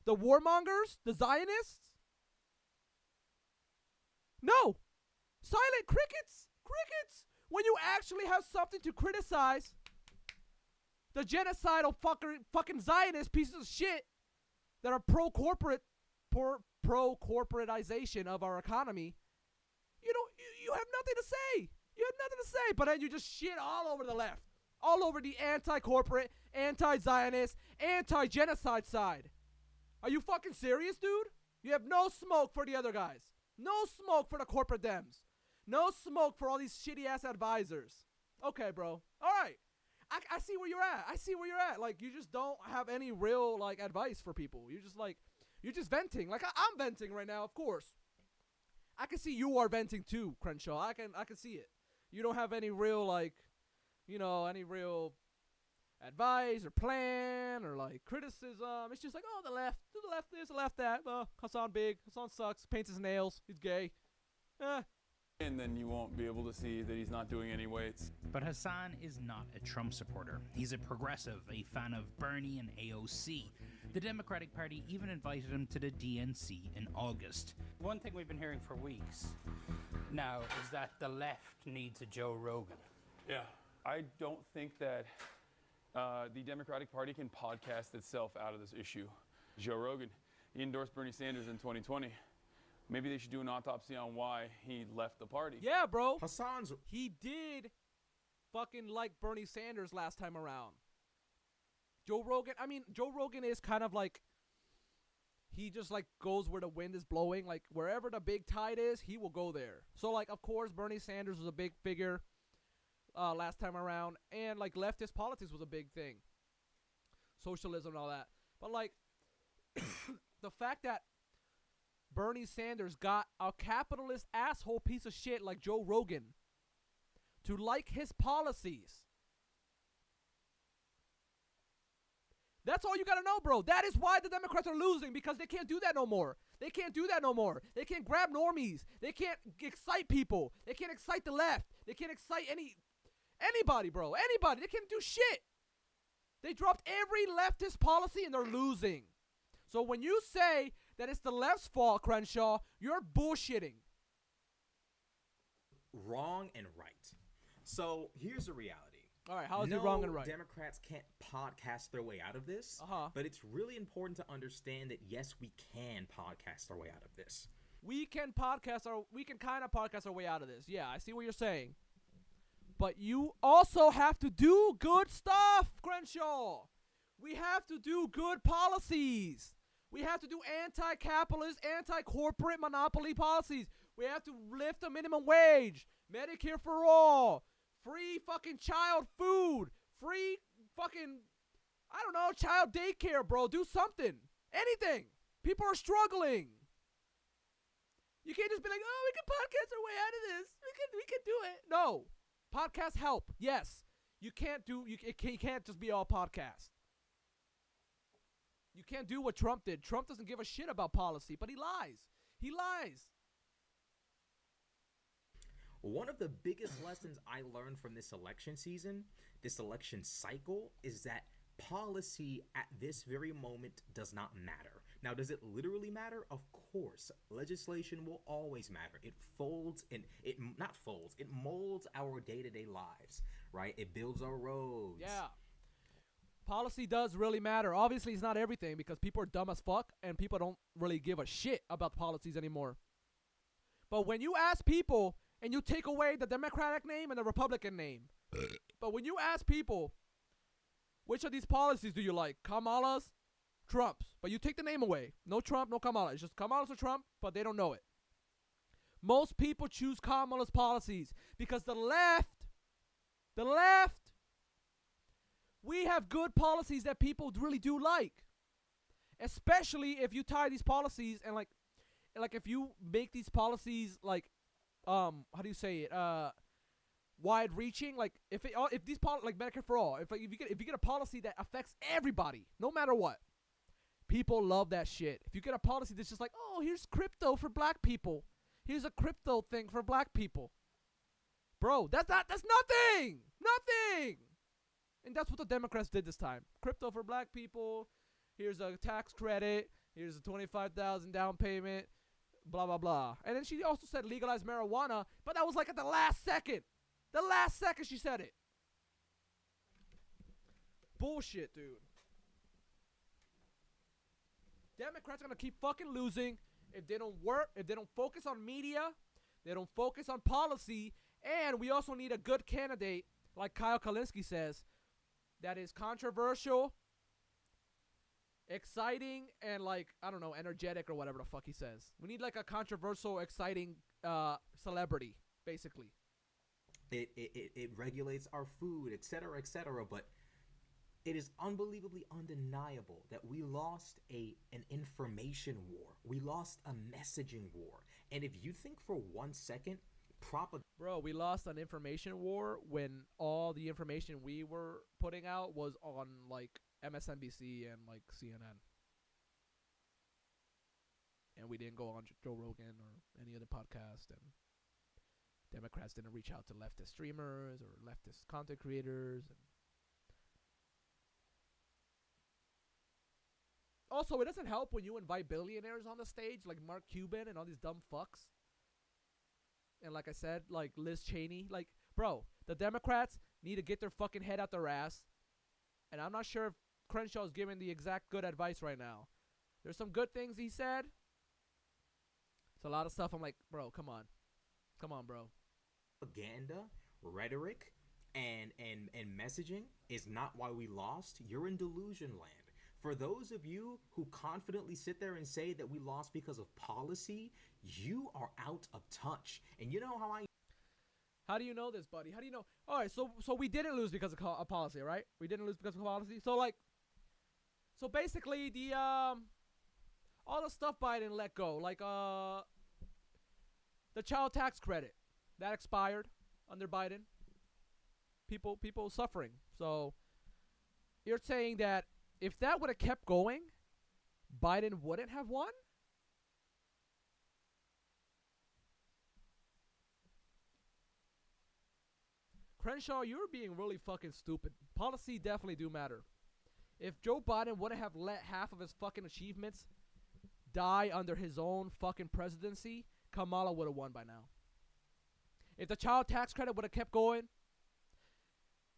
the warmongers, the Zionists? No. Silent crickets. Crickets. When you actually have something to criticize, the genocidal fucking Zionist pieces of shit that are pro-corporatization of our economy, you have nothing to say. You have nothing to say, but then you just shit all over the left. All over the anti-corporate, anti-Zionist, anti-genocide side. Are you fucking serious, dude? You have no smoke for the other guys. No smoke for the corporate Dems. No smoke for all these shitty-ass advisors. Okay, bro. All right. I see where you're at. Like, you just don't have any real, like, advice for people. You're just venting. Like, I'm venting right now, of course. I can see you are venting too, Crenshaw. I can see it. You don't have any real, like, any real advice or plan or, like, criticism. It's just like, oh, the left this, the left that. Hassan big. Hassan sucks. Paints his nails. He's gay. And then you won't be able to see that he's not doing any weights. But Hassan is not a Trump supporter. He's a progressive, a fan of Bernie and AOC. The Democratic Party even invited him to the DNC in August. One thing we've been hearing for weeks now is that the left needs a Joe Rogan. Yeah. I don't think that the Democratic Party can podcast itself out of this issue. Joe Rogan, he endorsed Bernie Sanders in 2020. Maybe they should do an autopsy on why he left the party. Yeah, bro. He did fucking like Bernie Sanders last time around. Joe Rogan is kind of like, he just like goes where the wind is blowing. Like wherever the big tide is, he will go there. So like, of course, Bernie Sanders was a big figure last time around, and like leftist politics was a big thing, socialism and all that. But like, the fact that Bernie Sanders got a capitalist asshole piece of shit like Joe Rogan to like his policies. That's all you gotta know, bro. That is why the Democrats are losing, because they can't do that no more. They can't do that no more. They can't grab normies. They can't excite people. They can't excite the left. They can't excite anybody, bro. Anybody. They can't do shit. They dropped every leftist policy and they're losing. So when you say that it's the left's fault, Crenshaw, you're bullshitting. Wrong and right. So here's the reality. All right, how is it wrong and right? Democrats can't podcast their way out of this, but it's really important to understand that yes, we can podcast our way out of this. We can kind of podcast our way out of this. Yeah, I see what you're saying. But you also have to do good stuff, Crenshaw. We have to do good policies. We have to do anti-capitalist, anti-corporate monopoly policies. We have to lift the minimum wage, Medicare for all, free fucking child food, free fucking, I don't know, child daycare, bro. Do something. Anything. People are struggling. You can't just be like, oh, we can podcast our way out of this. We can do it. No. Podcasts help. Yes. You can't just be all podcast. You can't do what Trump did. Trump doesn't give a shit about policy, but he lies. He lies. One of the biggest lessons I learned from this election season, this election cycle, is that policy at this very moment does not matter. Now, does it literally matter? Of course. Legislation will always matter. It molds our day-to-day lives, right? It builds our roads. Yeah. Policy does really matter. Obviously, it's not everything because people are dumb as fuck and people don't really give a shit about policies anymore. But when you ask people and you take away the Democratic name and the Republican name, but when you ask people, which of these policies do you like? Kamala's, Trump's. But you take the name away. No Trump, no Kamala. It's just Kamala's or Trump, but they don't know it. Most people choose Kamala's policies because the left, we have good policies that people really do like. Especially if you tie these policies and like if you make these policies like, how do you say it? Wide reaching. Like if these like Medicare for all, if you get a policy that affects everybody, no matter what, people love that shit. If you get a policy that's just like, oh, here's crypto for black people. Here's a crypto thing for black people. Bro, that's nothing. Nothing. And that's what the Democrats did this time. Crypto for black people. Here's a tax credit. Here's a $25,000 down payment. Blah, blah, blah. And then she also said legalize marijuana, but that was like at the last second. The last second she said it. Bullshit, dude. Democrats are going to keep fucking losing if they don't work, if they don't focus on media, they don't focus on policy, and we also need a good candidate, like Kyle Kalinske says, that is controversial, exciting, and like, I don't know, energetic or whatever the fuck he says. We need like a controversial, exciting celebrity, basically. It regulates our food, etc., but it is unbelievably undeniable that we lost an information war. We lost a messaging war. And if you think for 1 second, Bro, we lost an information war when all the information we were putting out was on like MSNBC and like CNN. And we didn't go on Joe Rogan or any other podcast, and Democrats didn't reach out to leftist streamers or leftist content creators. And also, it doesn't help when you invite billionaires on the stage like Mark Cuban and all these dumb fucks. And like I said, like Liz Cheney. Like, bro, the Democrats need to get their fucking head out their ass. And I'm not sure if Crenshaw's giving the exact good advice right now. There's some good things he said. It's a lot of stuff I'm like, bro, come on. Come on, bro. Propaganda, rhetoric, and messaging is not why we lost. You're in delusion land. For those of you who confidently sit there and say that we lost because of policy, you are out of touch. And you know how I How do you know this, buddy? How do you know? All right, so we didn't lose because of policy, right? We didn't lose because of policy. So basically the all the stuff Biden let go, like the child tax credit that expired under Biden. People suffering. So you're saying that if that would have kept going, Biden wouldn't have won? Crenshaw, you're being really fucking stupid. Policy definitely do matter. If Joe Biden wouldn't have let half of his fucking achievements die under his own fucking presidency, Kamala would have won by now. If the child tax credit would have kept going,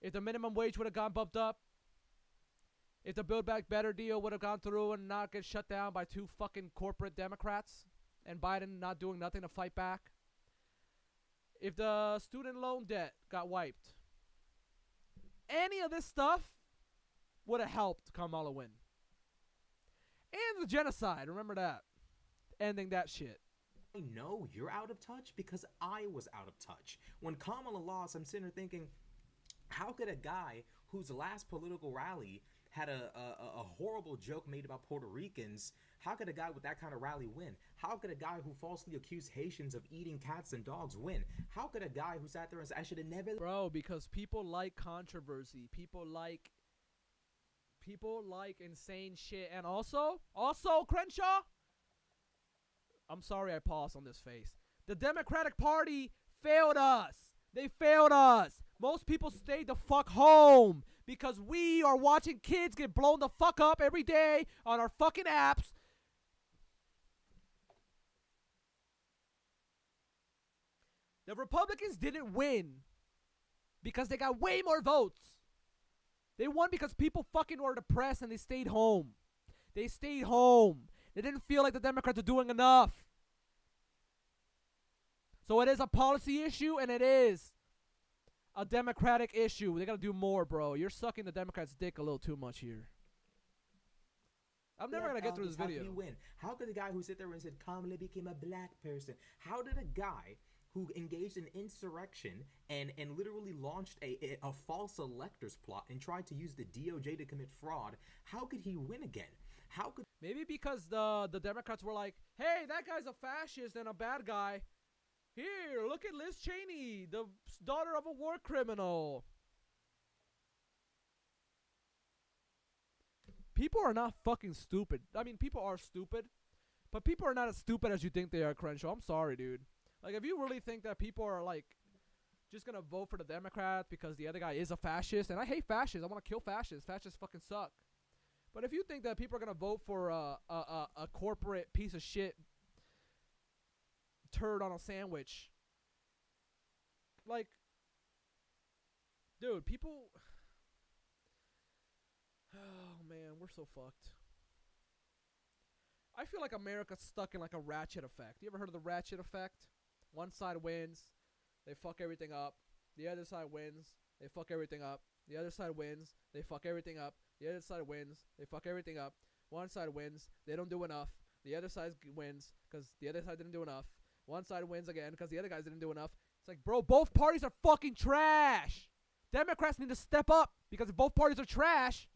if the minimum wage would have gone bumped up, if the Build Back Better deal would have gone through and not get shut down by 2 fucking corporate Democrats, and Biden not doing nothing to fight back, if the student loan debt got wiped, any of this stuff would have helped Kamala win. And the genocide, remember that. Ending that shit. I know you're out of touch because I was out of touch. When Kamala lost, I'm sitting there thinking, how could a guy whose last political rally had a horrible joke made about Puerto Ricans, how could a guy with that kind of rally win? How could a guy who falsely accused Haitians of eating cats and dogs win? How could a guy who sat there and said, I should have never... Bro, because people like controversy. People like insane shit. And also, Crenshaw, I'm sorry I paused on this face. The Democratic Party failed us. They failed us. Most people stayed the fuck home because we are watching kids get blown the fuck up every day on our fucking apps. The Republicans didn't win because they got way more votes. They won because people fucking were depressed and they stayed home. They stayed home. They didn't feel like the Democrats are doing enough. So it is a policy issue and it is a Democratic issue. They gotta do more, bro. You're sucking the Democrats' dick a little too much here. I'm never gonna get through this video. How could he win? How could the guy who sit there and said Kamala became a black person? How did a guy who engaged in insurrection and literally launched a false electors plot and tried to use the DOJ to commit fraud, how could he win again? How could... Maybe because the Democrats were like, hey, that guy's a fascist and a bad guy. Here, look at Liz Cheney, the daughter of a war criminal. People are not fucking stupid. I mean, people are stupid, but people are not as stupid as you think they are, Crenshaw. I'm sorry, dude. Like, if you really think that people are, like, just gonna vote for the Democrat because the other guy is a fascist, and I hate fascists. I want to kill fascists. Fascists fucking suck. But if you think that people are gonna vote for a corporate piece of shit turd on a sandwich, like, dude, people... Oh, man, we're so fucked. I feel like America's stuck in, like, a ratchet effect. You ever heard of the ratchet effect? One side wins, they fuck everything up. The other side wins, they fuck everything up. The other side wins, they fuck everything up. The other side wins, they fuck everything up. One side wins, they don't do enough. The other side wins because the other side didn't do enough. One side wins again because the other guys didn't do enough. It's like, bro, both parties are fucking trash. Democrats need to step up because if both parties are trash,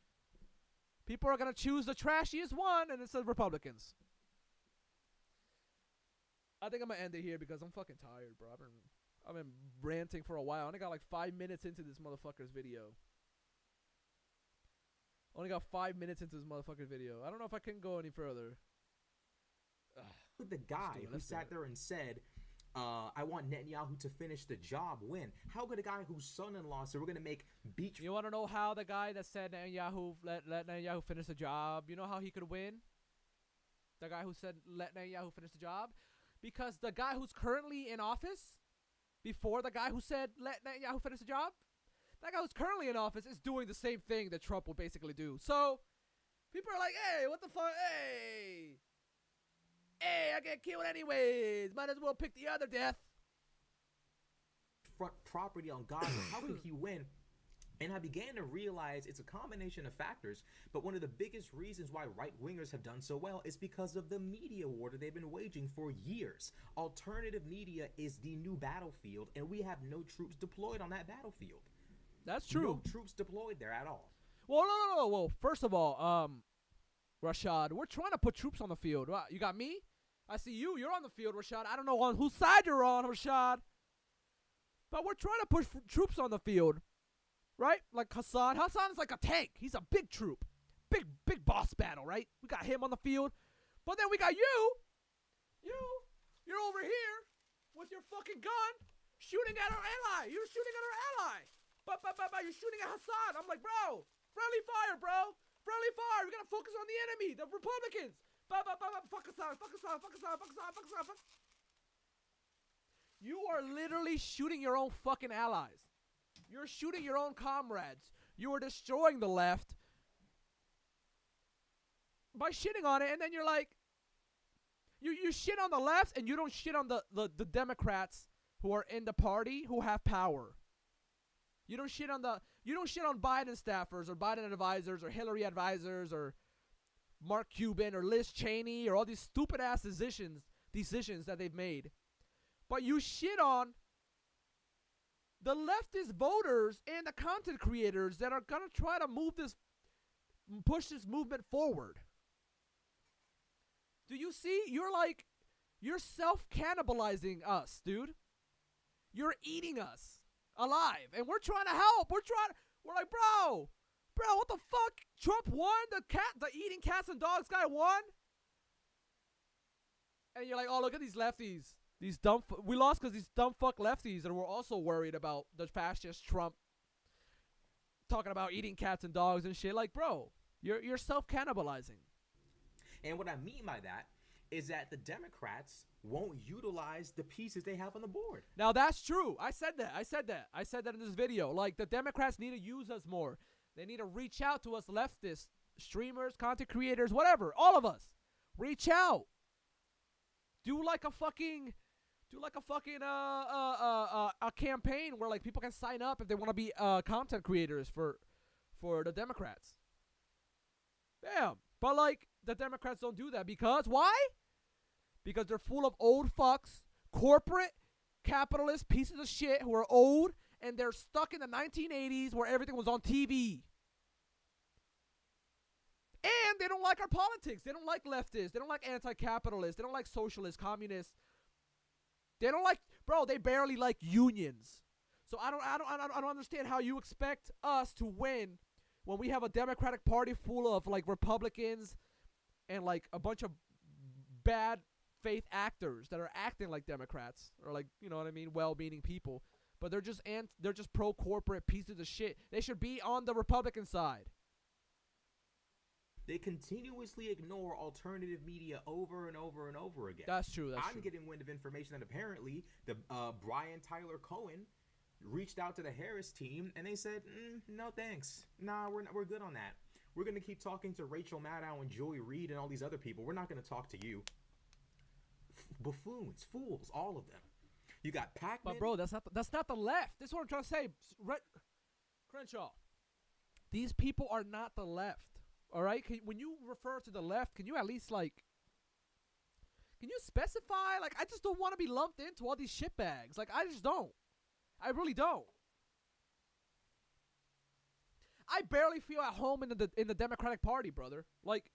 people are going to choose the trashiest one and instead of Republicans. I think I'm going to end it here because I'm fucking tired, bro. I've been ranting for a while. I only got like 5 minutes into this motherfucker's video. Only got 5 minutes into this motherfucker's video. I don't know if I can go any further. Could the guy who sat there and said, I want Netanyahu to finish the job win? How could a guy whose son-in-law said we're going to make beach... You want to know how the guy that said Netanyahu, let Netanyahu finish the job, you know how he could win? The guy who said let Netanyahu finish the job? Because the guy who's currently in office, before the guy who said let Netanyahu finish the job, that guy who's currently in office is doing the same thing that Trump will basically do. So, people are like, hey, what the fuck? Hey, I get killed anyways. Might as well pick the other death. Front property on Gaza. How could he win And I began to realize it's a combination of factors, but one of the biggest reasons why right-wingers have done so well is because of the media war that they've been waging for years. Alternative media is the new battlefield, and we have no troops deployed on that battlefield. That's true. No troops deployed there at all. Well, no. Well, first of all, Rashad, we're trying to put troops on the field. You got me? I see you. You're on the field, Rashad. I don't know on whose side you're on, Rashad. But we're trying to push troops on the field. Right? Like Hassan. Hassan is like a tank. He's a big troop. Big boss battle, right? We got him on the field. But then we got you. You're over here with your fucking gun shooting at our ally. You're shooting at our ally. But you're shooting at Hassan. I'm like, bro, friendly fire, bro. Friendly fire. We gotta focus on the enemy, the Republicans. Fuck Hassan. You are literally shooting your own fucking allies. You're shooting your own comrades. You are destroying the left by shitting on it, and then you're like, you shit on the left, and you don't shit on the Democrats who are in the party who have power. You don't shit on Biden staffers or Biden advisors or Hillary advisors or Mark Cuban or Liz Cheney or all these stupid ass decisions that they've made. But you shit on the leftist voters and the content creators that are gonna try to push this movement forward. Do you see? You're self-cannibalizing us, dude. You're eating us alive, and we're trying to help. We're like, bro, what the fuck? Trump won? The eating cats and dogs guy won? And you're like, oh, look at these lefties. We lost because these dumb fuck lefties that were also worried about the fascist Trump talking about eating cats and dogs and shit. Like, bro, you're self-cannibalizing. And what I mean by that is that the Democrats won't utilize the pieces they have on the board. Now, that's true. I said that in this video. Like, the Democrats need to use us more. They need to reach out to us leftists, streamers, content creators, whatever. All of us. Reach out. Do like a fucking a campaign where like people can sign up if they want to be content creators for the Democrats. Damn. But like the Democrats don't do that because why? Because they're full of old fucks, corporate capitalist pieces of shit who are old and they're stuck in the 1980s where everything was on TV. And they don't like our politics. They don't like leftists. They don't like anti-capitalists. They don't like socialists, communists. They don't like, bro, they barely like unions. So I don't understand how you expect us to win when we have a Democratic Party full of like Republicans and like a bunch of bad faith actors that are acting like Democrats or like, you know what I mean, well-meaning people, but they're just pro-corporate pieces of shit. They should be on the Republican side. They continuously ignore alternative media over and over and over again. That's true. I'm getting wind of information that apparently the Brian Tyler Cohen reached out to the Harris team and they said, no thanks. Nah, we're good on that. We're going to keep talking to Rachel Maddow and Joy Reid and all these other people. We're not going to talk to you. Buffoons, fools, all of them. You got Pac-Man. But bro, that's not the left. This is what I'm trying to say. Crenshaw. These people are not the left. All right? When you refer to the left, can you at least can you specify? Like, I just don't want to be lumped into all these shitbags. Like, I just don't. I really don't. I barely feel at home in the Democratic Party, brother. Like,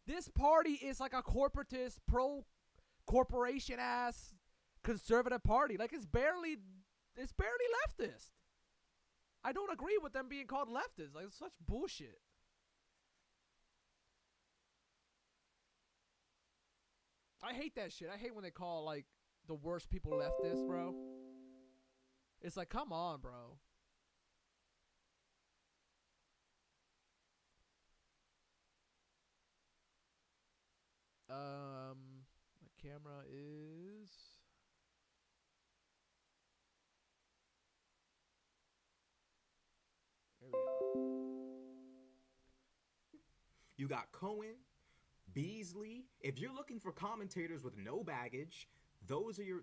this party is like a corporatist, pro-corporation ass conservative party. Like, it's barely leftist. I don't agree with them being called leftists. Like, it's such bullshit. I hate that shit. I hate when they call, like, the worst people leftists, bro. It's like, come on, bro. My camera is... There we go. You got Cohen, Beasley. If you're looking for commentators with no baggage, those are your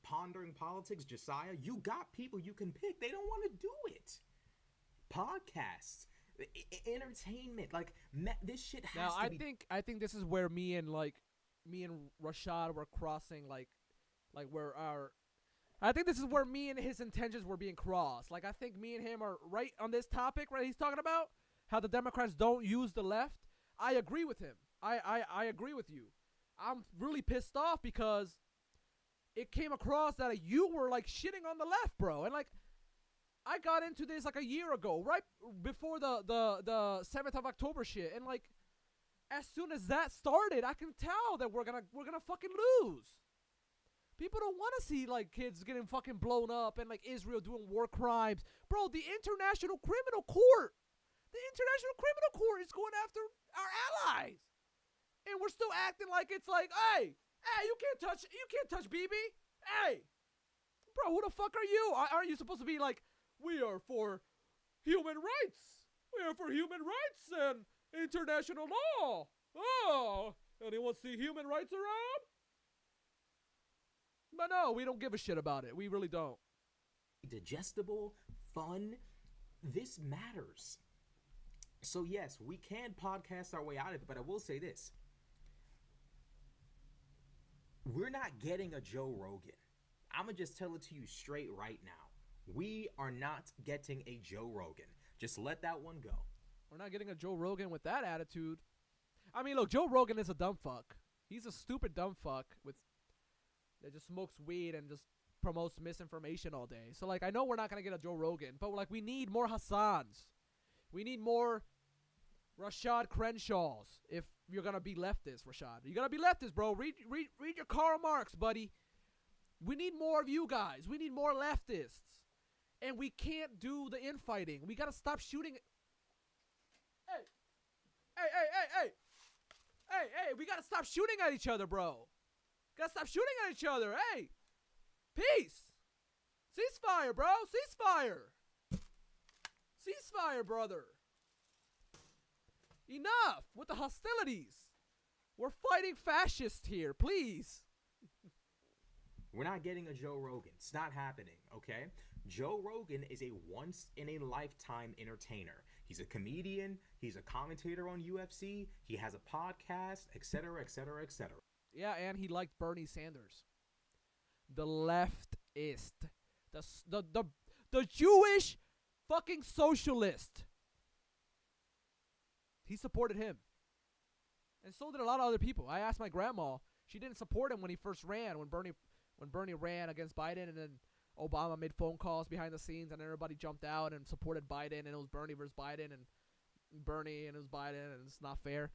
pondering politics, Josiah. You got people you can pick. They don't want to do it. podcasts, entertainment. Like this shit has Now, to be. I think this is where me and Rashad were crossing, like where our. I think this is where me and his intentions were being crossed. Like, I think me and him are right on this topic, right? He's talking about how the Democrats don't use the left. I agree with him. I agree with you. I'm really pissed off because it came across that you were like shitting on the left, bro. And like, I got into this like a year ago, right before the 7th of October shit. And like, as soon as that started, I can tell that we're gonna fucking lose. People don't want to see like kids getting fucking blown up and like Israel doing war crimes. Bro, the International Criminal Court is going after our allies. And we're still acting like it's like, hey, you can't touch BB. Hey, bro, who the fuck are you? Aren't you supposed to be like, we are for human rights. We are for human rights and international law. Oh, anyone see human rights around? But no, we don't give a shit about it. We really don't. Digestible, fun. This matters. So yes, we can podcast our way out of it, but I will say this. We're not getting a Joe Rogan. I'm going to just tell it to you straight right now. We are not getting a Joe Rogan. Just let that one go. We're not getting a Joe Rogan with that attitude. I mean, look, Joe Rogan is a dumb fuck. He's a stupid dumb fuck that just smokes weed and just promotes misinformation all day. So, like, I know we're not going to get a Joe Rogan, but, like, we need more Hassans. We need more Rashad Crenshaws if you're going to be leftist, Rashad. You got to be leftist, bro. Read your Karl Marx, buddy. We need more of you guys. We need more leftists. And we can't do the infighting. We got to stop shooting. Hey, we got to stop shooting at each other, bro. Gotta stop shooting at each other. Hey, peace. Ceasefire, bro. Ceasefire, brother. Enough with the hostilities. We're fighting fascists here, please. We're not getting a Joe Rogan. It's not happening, okay? Joe Rogan is a once-in-a-lifetime entertainer. He's a comedian. He's a commentator on UFC. He has a podcast, etc., etc., etc. Yeah, and he liked Bernie Sanders. The leftist. The Jewish fucking socialist. He supported him. And so did a lot of other people. I asked my grandma. She didn't support him when he first ran, when Bernie ran against Biden, and then Obama made phone calls behind the scenes, and everybody jumped out and supported Biden, and it was Bernie versus Biden, and Bernie and it was Biden, and it's not fair.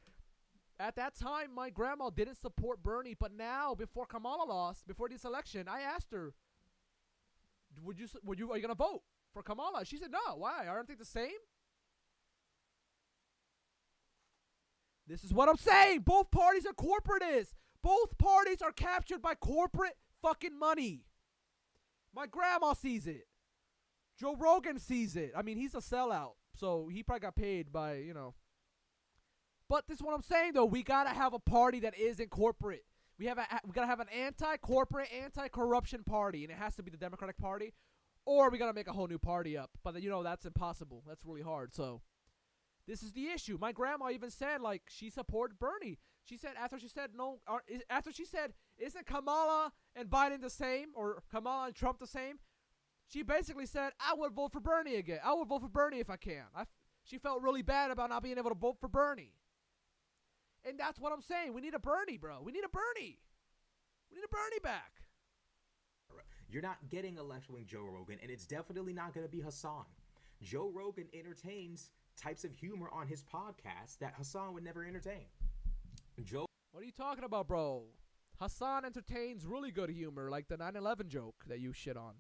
At that time, my grandma didn't support Bernie, but now, before Kamala lost, before this election, I asked her, are you gonna vote for Kamala? She said, no. Why? Aren't they the same? This is what I'm saying. Both parties are corporatists. Both parties are captured by corporate fucking money. My grandma sees it. Joe Rogan sees it. I mean, he's a sellout, so he probably got paid by, But this is what I'm saying, though. We got to have a party that isn't corporate. We got to have an anti-corporate, anti-corruption party, and it has to be the Democratic Party, or we got to make a whole new party up. But, that's impossible. That's really hard, so this is the issue. My grandma even said, like, she supported Bernie. She said, after she said, isn't Kamala and Biden the same, or Kamala and Trump the same? She basically said, I would vote for Bernie again. I would vote for Bernie if I can. She felt really bad about not being able to vote for Bernie. And that's what I'm saying. We need a Bernie, bro. We need a Bernie. We need a Bernie back. You're not getting a left-wing Joe Rogan, and it's definitely not going to be Hassan. Joe Rogan entertains types of humor on his podcast that Hassan would never entertain. What are you talking about, bro? Hassan entertains really good humor, like the 9/11 joke that you shit on.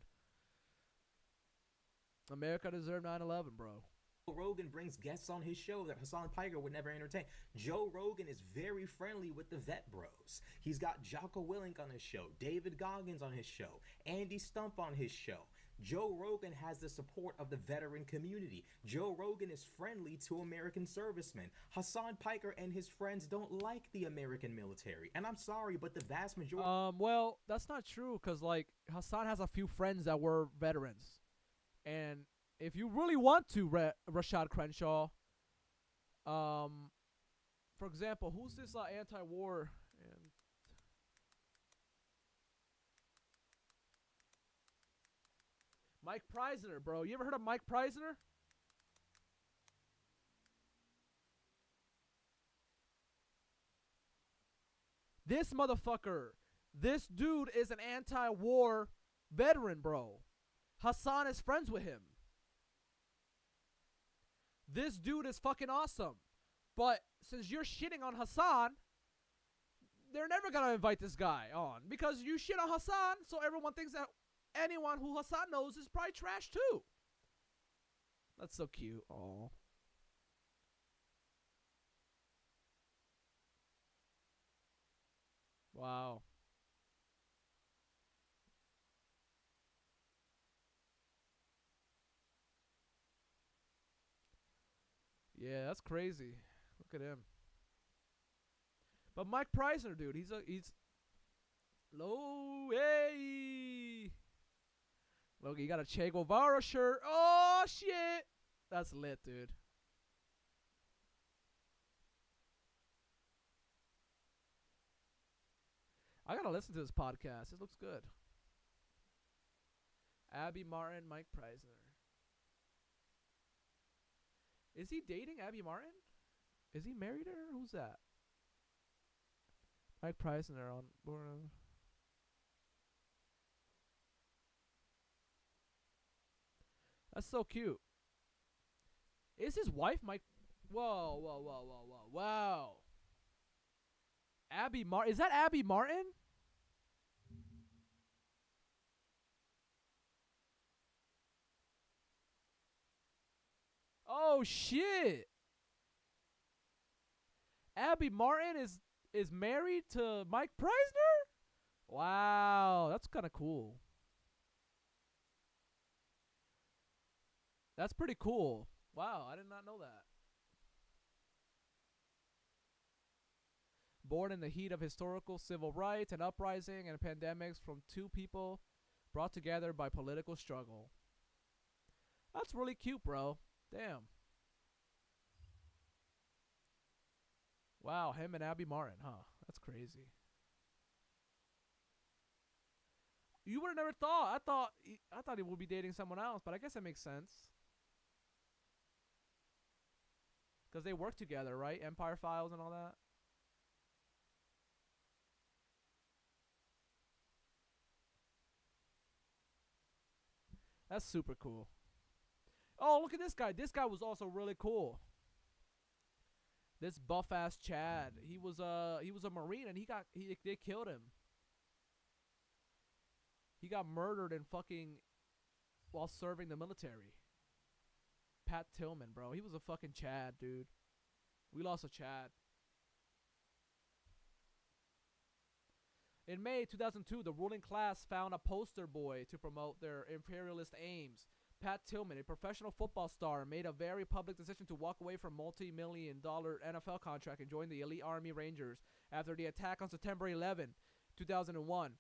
America deserved 9/11, bro. Rogan brings guests on his show that Hassan Piker would never entertain. Joe Rogan is very friendly with the vet bros. He's got Jocko Willink on his show, David Goggins on his show, Andy Stump on his show. Joe Rogan has the support of the veteran community. Joe Rogan is friendly to American servicemen. Hassan Piker and his friends don't like the American military. And I'm sorry, but the vast majority... Well, that's not true, because, like, Hassan has a few friends that were veterans. And if you really want to, Rashad Crenshaw, for example, who's this anti-war and Mike Preisner, bro? You ever heard of Mike Preisner? This motherfucker, this dude is an anti-war veteran, bro. Hassan is friends with him. This dude is fucking awesome. But since you're shitting on Hassan, they're never gonna invite this guy on. Because you shit on Hassan, so everyone thinks that anyone who Hassan knows is probably trash too. That's so cute. Aw. Wow. Yeah, that's crazy. Look at him. But Mike Preisner, dude, he's low. Hey, look, he got a Che Guevara shirt. Oh shit, that's lit, dude. I gotta listen to this podcast. It looks good. Abby Martin, Mike Preisner. Is he dating Abby Martin? Is he married to her? Who's that? Mike Preisner on board. That's so cute. Is his wife Mike? Whoa, whoa, whoa, whoa, whoa, wow. Abby Martin. Is that Abby Martin? Oh shit. Abby Martin is married to Mike Preisner? Wow, that's kind of cool. That's pretty cool. Wow, I did not know that. Born in the heat of historical civil rights and uprising and pandemics from two people brought together by political struggle. That's really cute, bro. Damn. Wow, him and Abby Martin, huh? That's crazy. You would have never thought. I thought he would be dating someone else, but I guess it makes sense. Because they work together, right? Empire Files and all that. That's super cool. Oh, look at this guy. This guy was also really cool. This buff ass Chad. He was a Marine and they killed him. He got murdered and fucking while serving the military. Pat Tillman, bro. He was a fucking Chad, dude. We lost a Chad. In May 2002, the ruling class found a poster boy to promote their imperialist aims. Pat Tillman, a professional football star, made a very public decision to walk away from multi-million-dollar NFL contract and join the elite Army Rangers after the attack on September 11, 2001.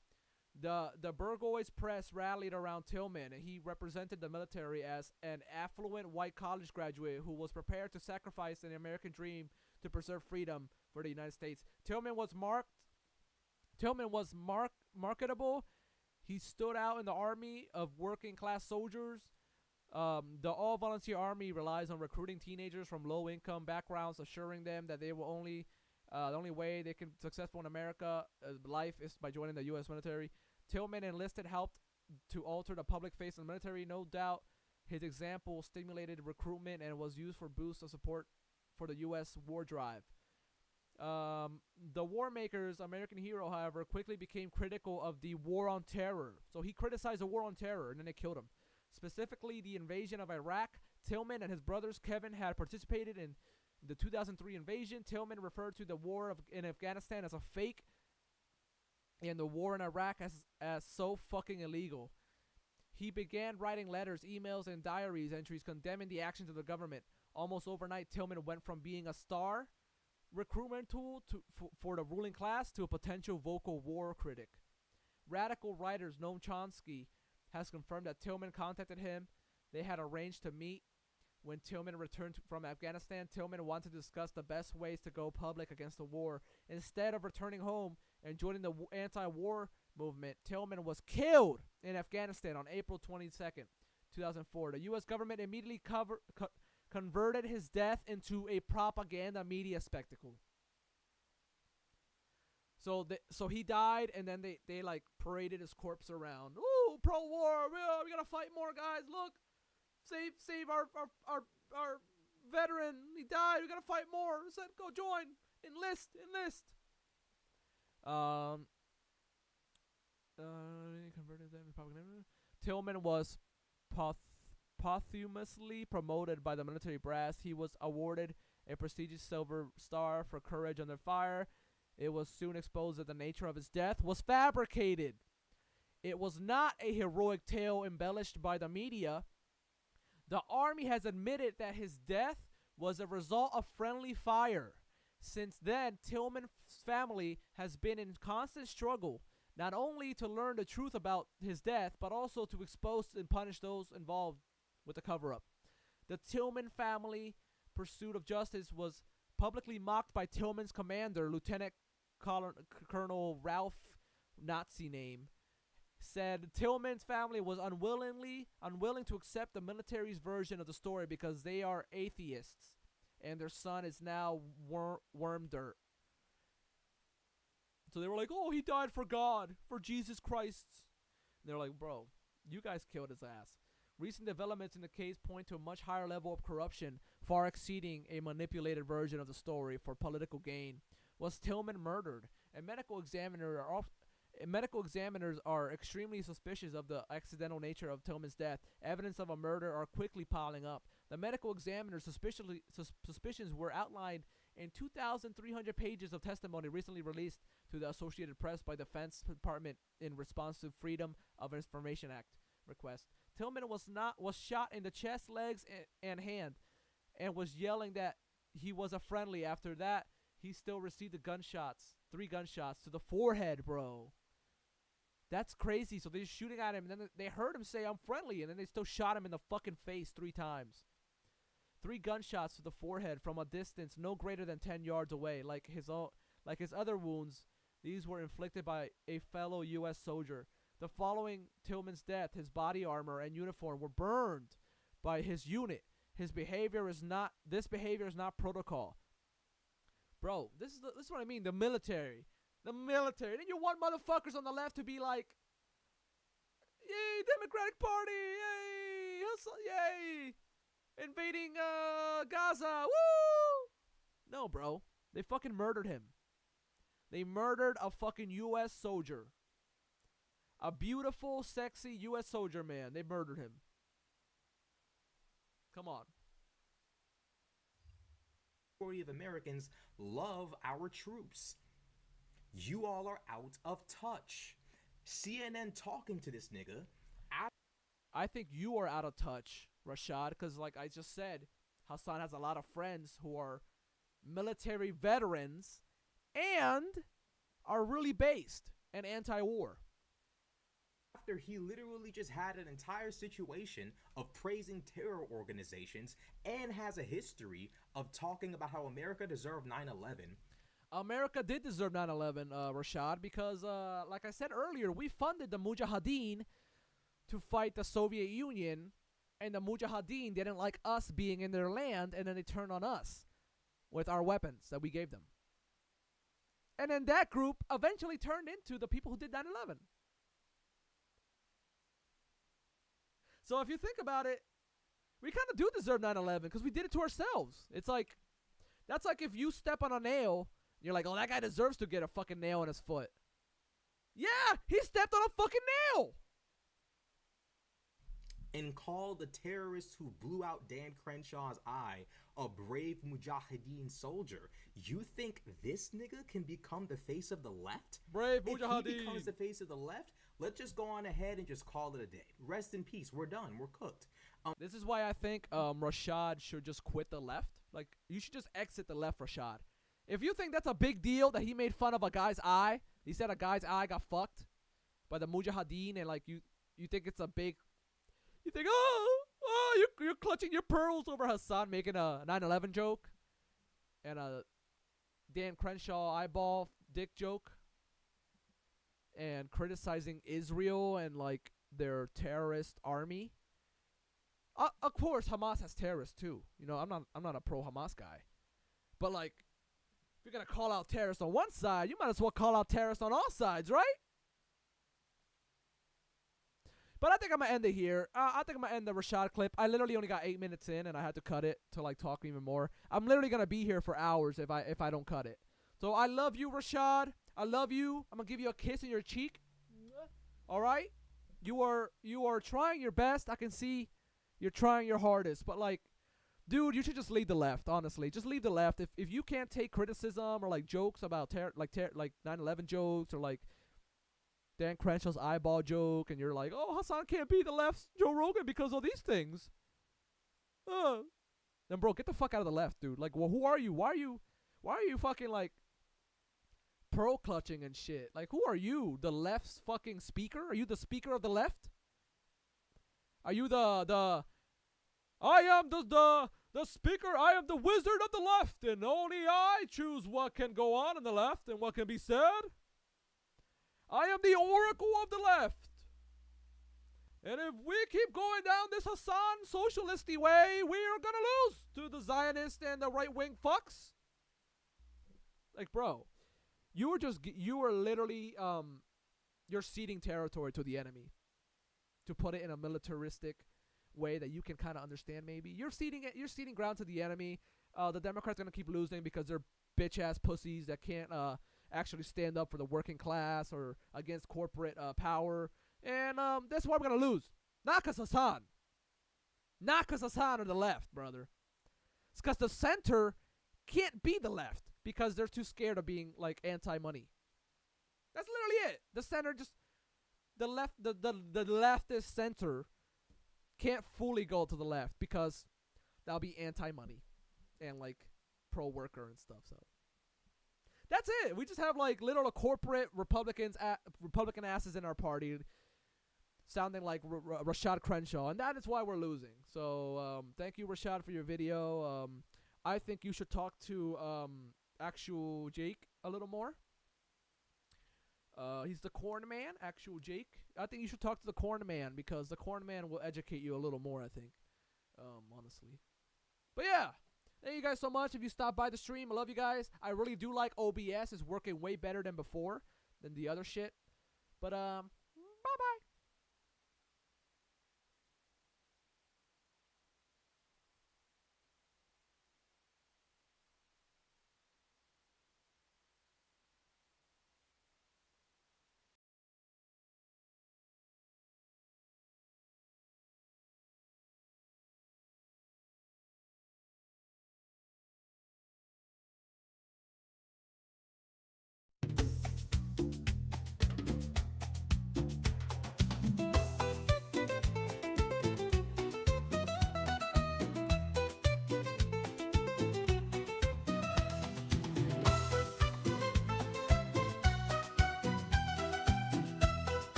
The Burgoyne press rallied around Tillman, and he represented the military as an affluent white college graduate who was prepared to sacrifice an American dream to preserve freedom for the United States. Tillman was marketable. He stood out in the army of working class soldiers. The all-volunteer army relies on recruiting teenagers from low-income backgrounds, assuring them that they will the only way they can be successful in America life is by joining the U.S. military. Tillman enlisted helped to alter the public face of the military. No doubt his example stimulated recruitment and was used for boost of support for the U.S. war drive. The war maker's American hero, however, quickly became critical of the war on terror. So he criticized the war on terror, and then they killed him. Specifically, the invasion of Iraq. Tillman and his brothers Kevin had participated in the 2003 invasion. Tillman referred to the war in Afghanistan as a fake and the war in Iraq as so fucking illegal. He began writing letters, emails, and diaries entries condemning the actions of the government. Almost overnight, Tillman went from being a star recruitment tool for the ruling class to a potential vocal war critic. Radical writers Noam Chomsky has confirmed that Tillman contacted him They had arranged to meet when Tillman returned from Afghanistan. Tillman wanted to discuss the best ways to go public against the war. Instead of returning home and joining the anti-war movement, Tillman was killed in Afghanistan on April 22nd, 2004. The U.S. government immediately converted his death into a propaganda media spectacle. So he died, and then they like paraded his corpse around. Ooh, pro-war! Yeah, we gotta fight more, guys. Look, save our veteran. He died. We gotta fight more. Said, go join, enlist. Converted them to propaganda. Tillman was posthumously promoted by the military brass. He was awarded a prestigious Silver Star for courage under fire. It was soon exposed that the nature of his death was fabricated. It was not a heroic tale embellished by the media. The army has admitted that his death was a result of friendly fire. Since then, Tillman's family has been in constant struggle, not only to learn the truth about his death, but also to expose and punish those involved with the cover-up. The Tillman family pursuit of justice was publicly mocked by Tillman's commander, Lieutenant Colonel Ralph, Nazi name, said Tillman's family was unwilling to accept the military's version of the story because they are atheists, and their son is now worm dirt. So they were like, oh, he died for God, for Jesus Christ. And they're like, bro, you guys killed his ass. Recent developments in the case point to a much higher level of corruption, far exceeding a manipulated version of the story for political gain. Was Tillman murdered? Medical examiners are extremely suspicious of the accidental nature of Tillman's death. Evidence of a murder are quickly piling up. The medical examiner's suspicions were outlined in 2,300 pages of testimony recently released to the Associated Press by the Defense Department in response to Freedom of Information Act request. Tillman was shot in the chest, legs, and hand, and was yelling that he was a friendly. After that, he still received the 3 gunshots to the forehead, bro. That's crazy. So they're shooting at him, and then they heard him say, I'm friendly, and then they still shot him in the fucking face 3 times. 3 gunshots to the forehead from a distance no greater than 10 yards away. Like his other wounds, these were inflicted by a fellow U.S. soldier. The following Tillman's death, his body armor and uniform were burned by his unit. This behavior is not protocol. Bro, this is what I mean. The military. Then you want motherfuckers on the left to be like, yay, Democratic Party, yay, hustle, yay, invading Gaza, woo! No, bro. They fucking murdered him. They murdered a fucking U.S. soldier. A beautiful, sexy U.S. soldier, man. They murdered him. Come on. Majority of Americans love our troops. You all are out of touch. CNN talking to this nigga. I think you are out of touch, Rashad, because like I just said, Hassan has a lot of friends who are military veterans and are really based and anti-war. After he literally just had an entire situation of praising terror organizations and has a history of talking about how America deserved 9/11. America did deserve 9/11, Rashad, because like I said earlier, we funded the Mujahideen to fight the Soviet Union, and the Mujahideen didn't like us being in their land, and then they turned on us with our weapons that we gave them. And then that group eventually turned into the people who did 9/11. So if you think about it, we kind of do deserve 9/11 because we did it to ourselves. It's like, that's like if you step on a nail, you're like, oh, that guy deserves to get a fucking nail in his foot. Yeah, he stepped on a fucking nail. And called the terrorists who blew out Dan Crenshaw's eye a brave Mujahideen soldier. You think this nigga can become the face of the left? Brave If Mujahideen. he becomes the face of the left, let's just go on ahead and just call it a day. Rest in peace. We're done. We're cooked. This is why I think Rashad should just quit the left. Like, you should just exit the left, Rashad. If you think that's a big deal that he made fun of a guy's eye, he said a guy's eye got fucked by the Mujahideen, and like you think it's a big, you think, oh, Oh, you're clutching your pearls over Hassan making a 9/11 joke and a Dan Crenshaw eyeball dick joke and criticizing Israel and like their terrorist army. Of course, Hamas has terrorists too. You know, I'm not a pro Hamas guy, but like, if you're gonna call out terrorists on one side, you might as well call out terrorists on all sides, right? But I think I'm gonna end it here. I think I'm gonna end the Rashad clip. I literally only got 8 minutes in, and I had to cut it to like talk even more. I'm literally gonna be here for hours if I don't cut it. So I love you, Rashad. I love you. I'm gonna give you a kiss in your cheek. All right. You are trying your best. I can see you're trying your hardest. But like, dude, you should just leave the left. Honestly, just leave the left. If you can't take criticism or like jokes about like 9/11 jokes or like Dan Crenshaw's eyeball joke, and you're like, oh, Hassan can't be the left's Joe Rogan because of these things. Then bro, get the fuck out of the left, dude. Like, well, who are you? Why are you fucking like pearl clutching and shit? Like, who are you? The left's fucking speaker? Are you the speaker of the left? Are you the I am the speaker, I am the wizard of the left, and only I choose what can go on in the left and what can be said? I am the oracle of the left. And if we keep going down this Hassan socialisty way, we are gonna lose to the Zionist and the right-wing fucks. Like, bro, you are literally, you're ceding territory to the enemy. To put it in a militaristic way that you can kind of understand, maybe. You're ceding ground to the enemy. The Democrats are gonna keep losing because they're bitch-ass pussies that can't, actually stand up for the working class or against corporate power. And that's why we're going to lose. Not because Hassan. Not because Hassan or the left, brother. It's because the center can't be the left because they're too scared of being, like, anti-money. That's literally it. The center just... The leftist center can't fully go to the left because that'll be anti-money and, like, pro-worker and stuff, so... That's it. We just have like little corporate Republican asses in our party, sounding like Rashad Crenshaw, and that is why we're losing. So thank you, Rashad, for your video. I think you should talk to actual Jake a little more. He's the corn man, actual Jake. I think you should talk to the corn man because the corn man will educate you a little more, I think, honestly. But yeah. Thank you guys so much. If you stopped by the stream, I love you guys. I really do like OBS. It's working way better than before, than the other shit. But, bye-bye.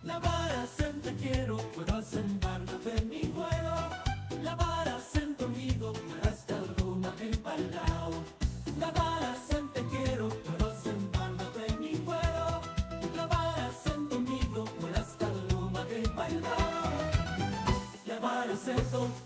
La vara siempre quiero, puedo sentarme de mi vuelo. La vara siempre unido, hasta alguna empalado. La vara siempre quiero, puedo sentarme de mi vuelo. La vara siempre unido, hasta alguna empalado. La vara siempre